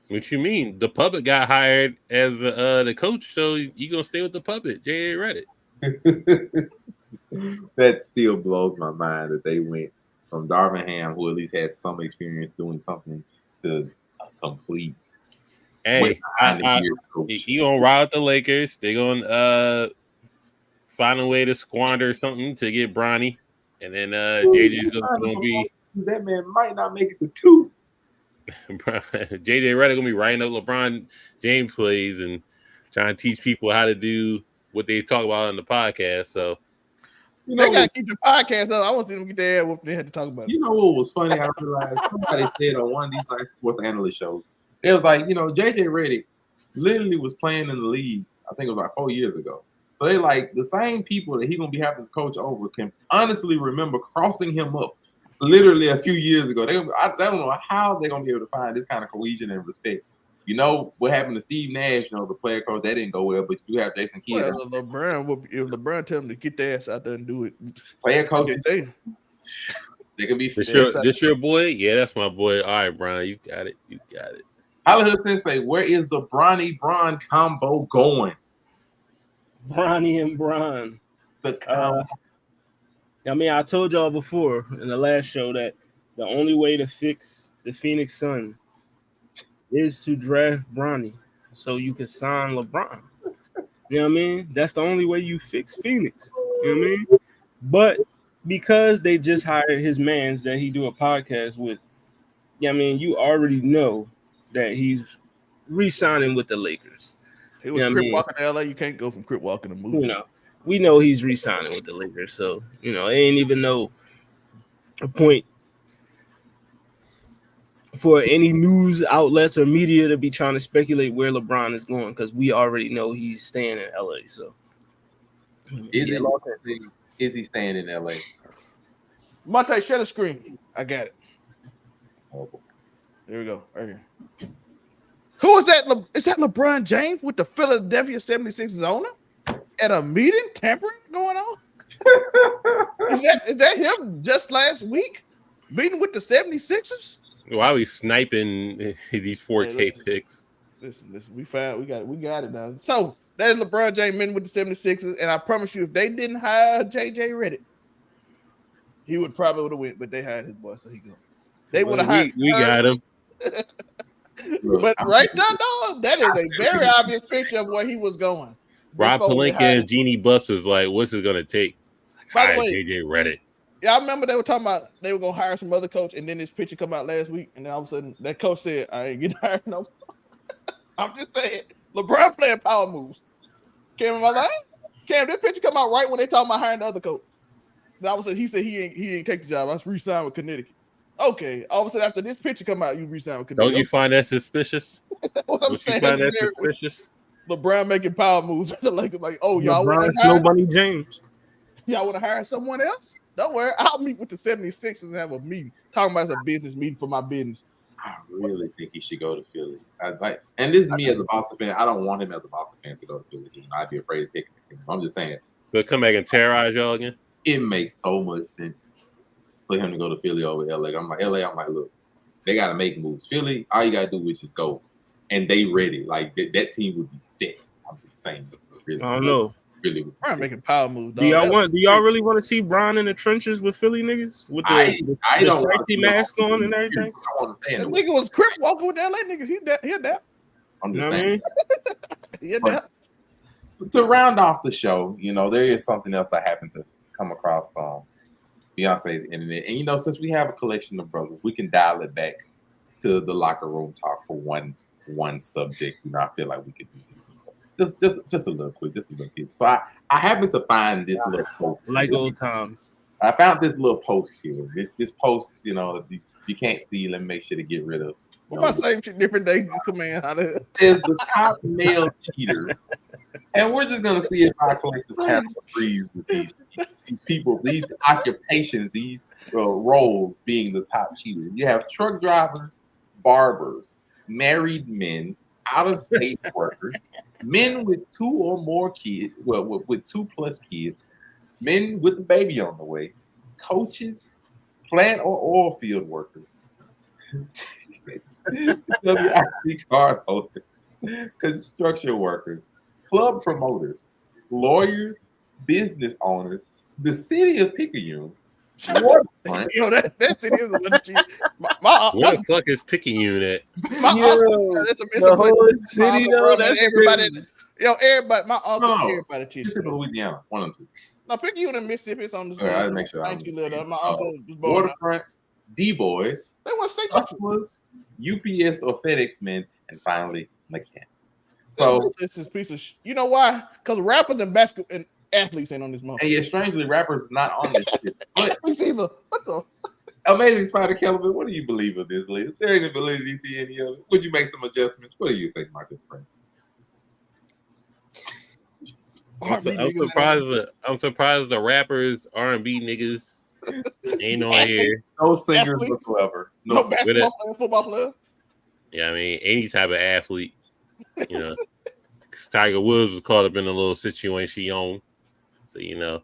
What you mean? The puppet got hired as the coach, so you gonna stay with the puppet, J.A. Reddick. That still blows my mind that they went from Darvin Ham, who at least had some experience doing something, to a complete. Hey, you gonna ride the Lakers? They gonna find a way to squander something to get Bronny, and then JJ's gonna be. That man might not make it to 2. JJ Redick gonna be writing up LeBron James plays and trying to teach people how to do what they talk about on the podcast. So you know, they gotta keep the podcast up. I want to see them get their ass whooped. They had to talk about it. You know what was funny? I realized somebody said on one of these like sports analyst shows, it was like, you know, JJ Redick literally was playing in the league. I think it was like 4 years ago. So they like the same people that he's gonna be having to coach over can honestly remember crossing him up literally a few years ago. I don't know how they're gonna be able to find this kind of cohesion and respect You know what happened to Steve Nash? You know, the player coach, that didn't go well. But you do have Jason Kidd. Well, if LeBron tell him to get their ass out there and do it, Player coach, they can be. This your boy? Yeah, that's my boy. All right, Brian, you got it. You got it. Hollywood Sensei, where is the Bronny Bron combo going? Bronny and Bron. The combo. I mean, I told y'all before in the last show that the only way to fix the Phoenix Suns is to draft Bronny so you can sign LeBron. You know what I mean? That's the only way you fix Phoenix. You know what I mean? But because they just hired his mans that he do a podcast with, yeah, I mean, you already know that he's re-signing with the Lakers. It was Crip walking to LA. You can't go from Crip walking to movie. You know, we know he's re-signing with the Lakers, so you know, it ain't even no point for any news outlets or media to be trying to speculate where LeBron is going because we already know he's staying in LA. So is he staying in LA? Monte, share the screen. I got it. Oh. There we go. Right here. Who is that? Is that LeBron James with the Philadelphia 76ers owner at a meeting tampering going on? is that him just last week meeting with the 76ers? Why are we sniping these 4K picks? Listen, we got it now. So that's LeBron James meeting with the 76ers, and I promise you, if they didn't hire JJ Redick, he would probably would have went, but they hired his boy, so he go. They would have hired. We got him. But right there, dog, that is a very obvious picture of where he was going. Rob Pelinka and Jeannie Buss was like, "What's it gonna take?" By the way, JJ Redick. Yeah, I remember they were talking about they were gonna hire some other coach, and then this picture come out last week, and then all of a sudden that coach said, "I ain't getting hired no more." I'm just saying, LeBron playing power moves. Cam, am I lying? Cam, this picture come out right when they talking about hiring the other coach. Then all of a sudden he said he ain't take the job. I was re-signed with Connecticut. Okay, all of a sudden after this picture come out, you re-signed with Connecticut. Don't you find that suspicious? What I'm saying, you find that suspicious? LeBron making power moves. like, oh, y'all want to nobody James. Y'all want to hire someone else? Don't worry. I'll meet with the 76ers and have a meeting. Talking about a business meeting for my business. I really think he should go to Philly. And this is me as a Boston fan. I don't want him as a Boston fan to go to Philly. I'd be afraid of taking it to him. I'm just saying. They'll come back and terrorize y'all again? It makes so much sense for him to go to Philly over LA. I'm like, look, they got to make moves. Philly, all you got to do is just go. And they ready. Like, that team would be set. I'm just saying. Really, I don't know. Really Brian making power moves. Do y'all really want to see Brian in the trenches with Philly niggas with the safety mask on and everything? The nigga was Crip walking with the LA niggas. He adapt. I'm just saying. He adapt. To round off the show, there is something else I happened to come across on Beyonce's internet, and since we have a collection of brothers, we can dial it back to the locker room talk for one subject. I feel like we could do this. Just a little quick, just a little bit. So I happened to find this little post. Like old times. I found this little post here. This post, you can't see. Let me make sure to get rid of. What about same shit, different day? Command. Is the top male cheater, and we're just gonna see if our collective kind of agrees with these people, these occupations, these roles being the top cheaters. You have truck drivers, barbers, married men, out-of-state workers, men with 2 or more kids, with 2+ kids, men with a baby on the way, coaches, plant or oil field workers, WIC card holders, construction workers, club promoters, lawyers, business owners, the city of Picayune, waterfront. Yo, that city is a little cheap. Where the fuck is Picayune at? That's a the city, though. That's everybody. Everybody. My uncle, everybody cheated. Louisiana, one of them. No, Picayune in Mississippi is on the side. I make sure. My uncle was born. Waterfront, D-boys, they want state hustlers, UPS or FedEx men, and finally mechanics. So this is piece of you know why? Because rappers and basketball and athletes ain't on this month. And yet, strangely, rappers not on this shit. But athletes either. What the? Amazing Spider Kelvin, what do you believe of this, Liz? Is there any validity to any of it? Would you make some adjustments? What do you think, my good friend? I'm surprised the rappers, R&B niggas ain't on here. No singers whatsoever. No basketball player, football player. Yeah, I mean, any type of athlete, you know. Tiger Woods was caught up in a little situation on. So, you know.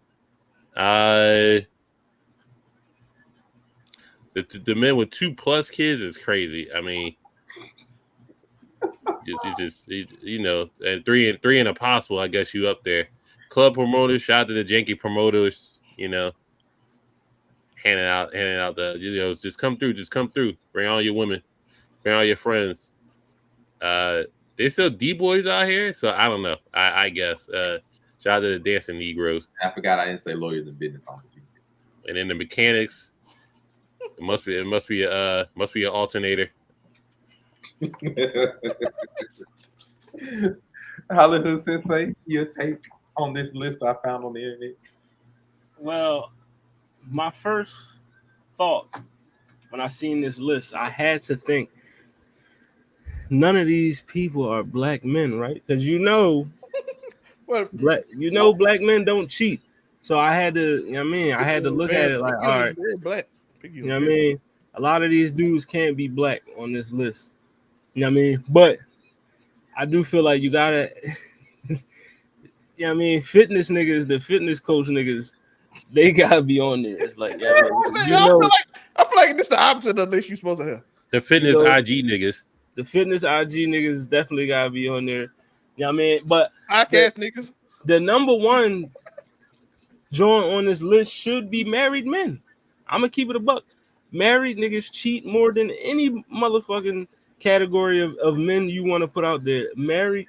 The men with 2+ kids is crazy. I mean, you know, and three and a possible. I guess you up there. Club promoters, shout out to the janky promoters. You know, handing out the just come through. Bring all your women, bring all your friends. There's still D boys out here, so I don't know. I guess. Shout out to the dancing Negroes. I forgot I didn't say lawyers in business on the And then the mechanics. It must be an alternator. Hollywood Sensei, your take on this list I found on the internet? Well, my first thought when I seen this list, I had to think none of these people are black men, right? Because Well, black men don't cheat. So I had to, you know what I mean? I had to look at it like, all right, very black. you know what I mean? A lot of these dudes can't be black on this list. You know what I mean? But I do feel like you gotta, you know what I mean? Fitness niggas, the fitness coach niggas, they gotta be on there. It's like, yeah, I feel like this is the opposite of the list you're supposed to have. The fitness IG niggas. The fitness IG niggas definitely gotta be on there. You know what I mean? But Podcast niggas. The number one joint on this list should be married men. I'm gonna keep it a buck. Married niggas cheat more than any motherfucking category of men you want to put out there. Married,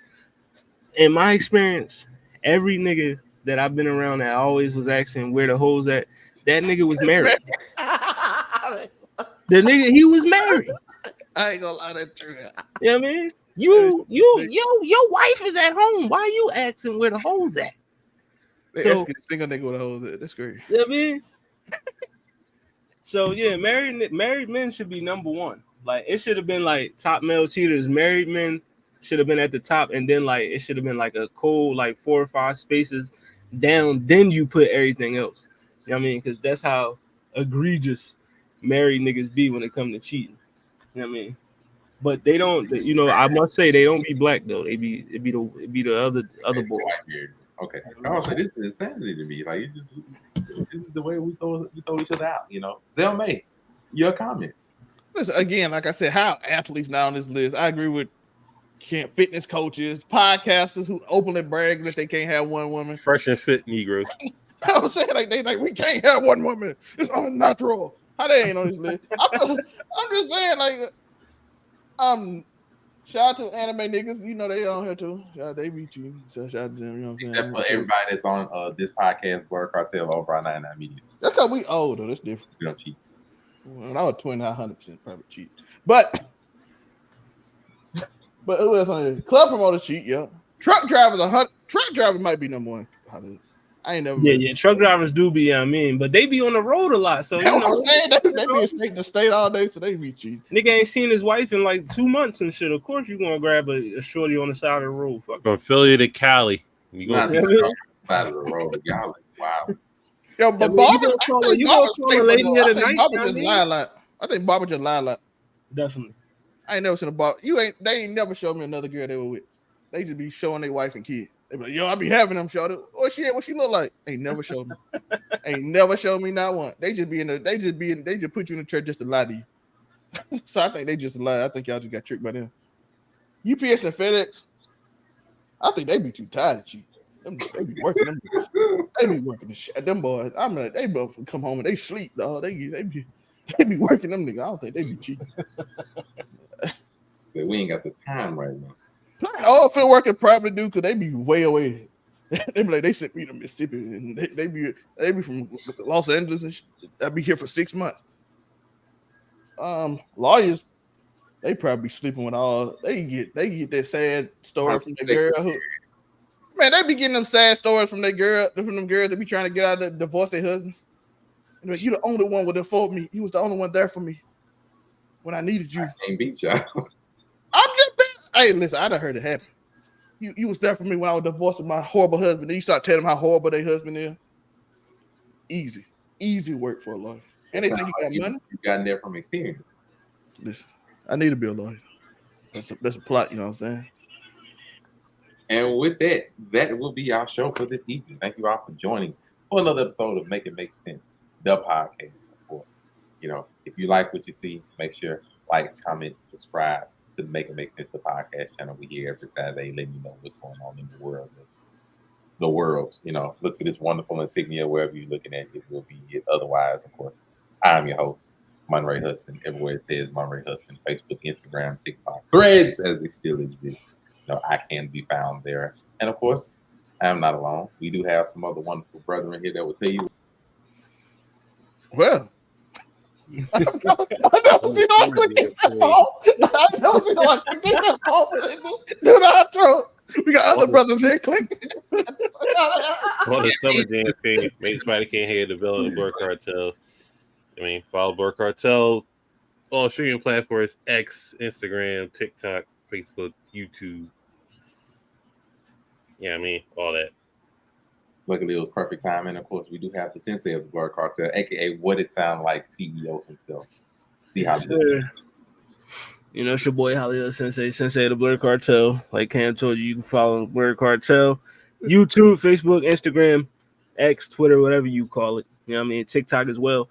in my experience, every nigga that I've been around that always was asking where the hoes at, that nigga was married. The nigga, he was married. I ain't gonna lie, that's true. You know what I mean? Your wife is at home. Why are you asking where the hoes at? They asking a single nigga where the hoes at. That's great. You know what I mean? So yeah, married men should be number one. Like it should have been like top male cheaters. Married men should have been at the top, and then like it should have been like a cold like 4 or 5 spaces down. Then you put everything else. You know what I mean? Because that's how egregious married niggas be when it comes to cheating. You know what I mean? But they don't. You know, I must say they don't be black though. It be the other boy. Okay. Also, this is insanity to me. Like this is the way we throw each other out. You know, Zell May, your comments. Listen, again, like I said, how athletes now on this list? I agree with fitness coaches, podcasters who openly brag that they can't have one woman. Fresh and fit Negroes. I was saying like we can't have one woman. It's unnatural. How they ain't on this list? I'm just saying like shout out to anime niggas. You know they on here too. They beat you. So shout out to them. You know what I'm saying? Except for everybody that's on this podcast, Word Cartel over on 99 Media. That's because we old though. That's different. We don't cheat. When I was 100% probably cheat. But who else on here? Club promoters cheat, yeah. Truck drivers might be number one. I ain't never. Yeah. Truck drivers do be, I mean, but they be on the road a lot. So you know what I'm saying, they be in state to state all day, so they be cheating. Nigga ain't seen his wife in like 2 months and shit. Of course, you gonna grab a shorty on the side of the road. Fuck. From Philly to Cali, you gonna see the side of the road. Y'all like, wow. Yo, but Barbara, you gonna call a lady of the night? Barbara just lie a lot. I think Barbara just lie a lot. Definitely. I ain't never seen a Barbara. They ain't never showed me another girl they were with. They just be showing their wife and kid. They be like, yo, I be having them show them. What she look like? Ain't never showed me. Ain't never showed me not one. They just put you in the church just to lie to you. So I think they just lie. I think y'all just got tricked by them. UPS and FedEx, I think they be too tired to cheat. They be working them. They be working the shit. Them boys, I'm like, they both come home and they sleep, dog. They be working them niggas. I don't think they be cheating. But we ain't got the time right now. Oh, if it working probably do because they be way away. They be like they sent me to Mississippi and they be from Los Angeles and I be here for 6 months. Lawyers, they probably be sleeping with all they get that sad story from the girl. Man, they be getting them sad stories from them girls that be trying to get out of divorce their husbands. And like, you the only one would afford me. He was the only one there for me when I needed you. I can't beat y'all. I'm just hey, listen, I done heard it happen. You was there for me when I was divorcing my horrible husband. Then you start telling them how horrible their husband is. Easy work for a lawyer. And they think you got money. You got there from experience. Listen, I need to be a lawyer. That's a plot. You know what I'm saying? And with that, that will be our show for this evening. Thank you all for joining for another episode of Make It Make Sense, the podcast, of course. If you like what you see, make sure like, comment, subscribe to the Make It Make Sense, the podcast channel. We here every Saturday, letting you know what's going on in the world. Look for this wonderful insignia wherever you're looking at. It will be it. Otherwise, of course, I'm your host, Monray Hudson. Everywhere it says Monray Hudson, Facebook, Instagram, TikTok, Threads, as they still exist. I can be found there. And of course, I am not alone. We do have some other wonderful brethren here that will tell you. Well, I never seen no one click this at home. I never seen no one click this at home. Do not throw. We got other brothers here. Click. All the summer jams came. Maybe somebody can't hear the Bell and the Blur Cartel. Follow Blur Cartel on streaming platforms: X, Instagram, TikTok, Facebook, YouTube. All that. Luckily, it was perfect time. And of course, we do have the sensei of the Blur Cartel, aka what it sounds like, CEO himself. See how it's your boy Hollywood Sensei of the Blur Cartel. Like Cam told you, you can follow Blur Cartel, YouTube, Facebook, Instagram, X, Twitter, whatever you call it. TikTok as well.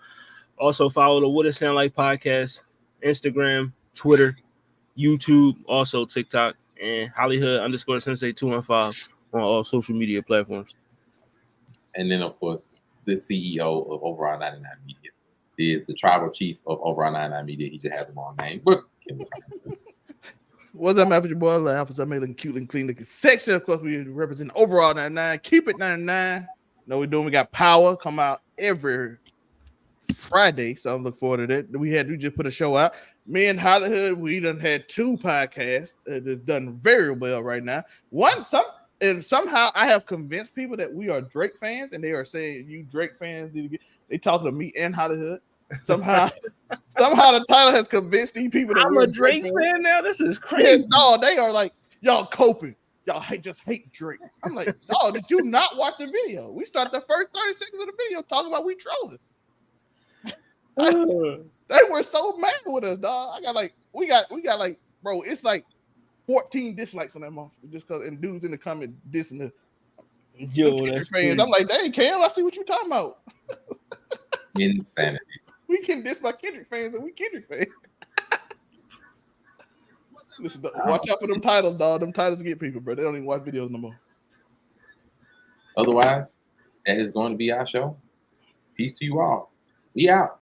Also follow the What It Sound Like podcast, Instagram, Twitter, YouTube, also TikTok, and Hollywood_Sensei 215 on all social media platforms. And then, of course, the CEO of Overall 99 Media is the tribal chief of Overall 99 Media. He just has a long name. But what's up, your boy? Alpha, I made looking cute, looking clean, looking sexy. Of course, we represent Overall 99. Keep it 99. We got Power come out every Friday, so I'm looking forward to that. We just put a show out. Me and Hollywood, we done had 2 podcasts that's done very well right now. Somehow I have convinced people that we are Drake fans, and they are saying you Drake fans need to get. They talking to me and Hollywood. Somehow the title has convinced these people that I'm a Drake fan now. This is crazy. No, they are like y'all coping. Y'all just hate Drake. I'm like, no, did you not watch the video? We started the first 30 seconds of the video talking about we trolling. They were so mad with us, dog. We got like, bro, it's like 14 dislikes on that motherfucker just because, and dudes in the comment dissing the that's fans. I'm like, dang, Cam, I see what you talking about. Insanity. We can diss my Kendrick fans, and we Kendrick fans. Listen, watch out for them titles, dog. Them titles get people, bro. They don't even watch videos no more. Otherwise, that is going to be our show. Peace to you all. We out.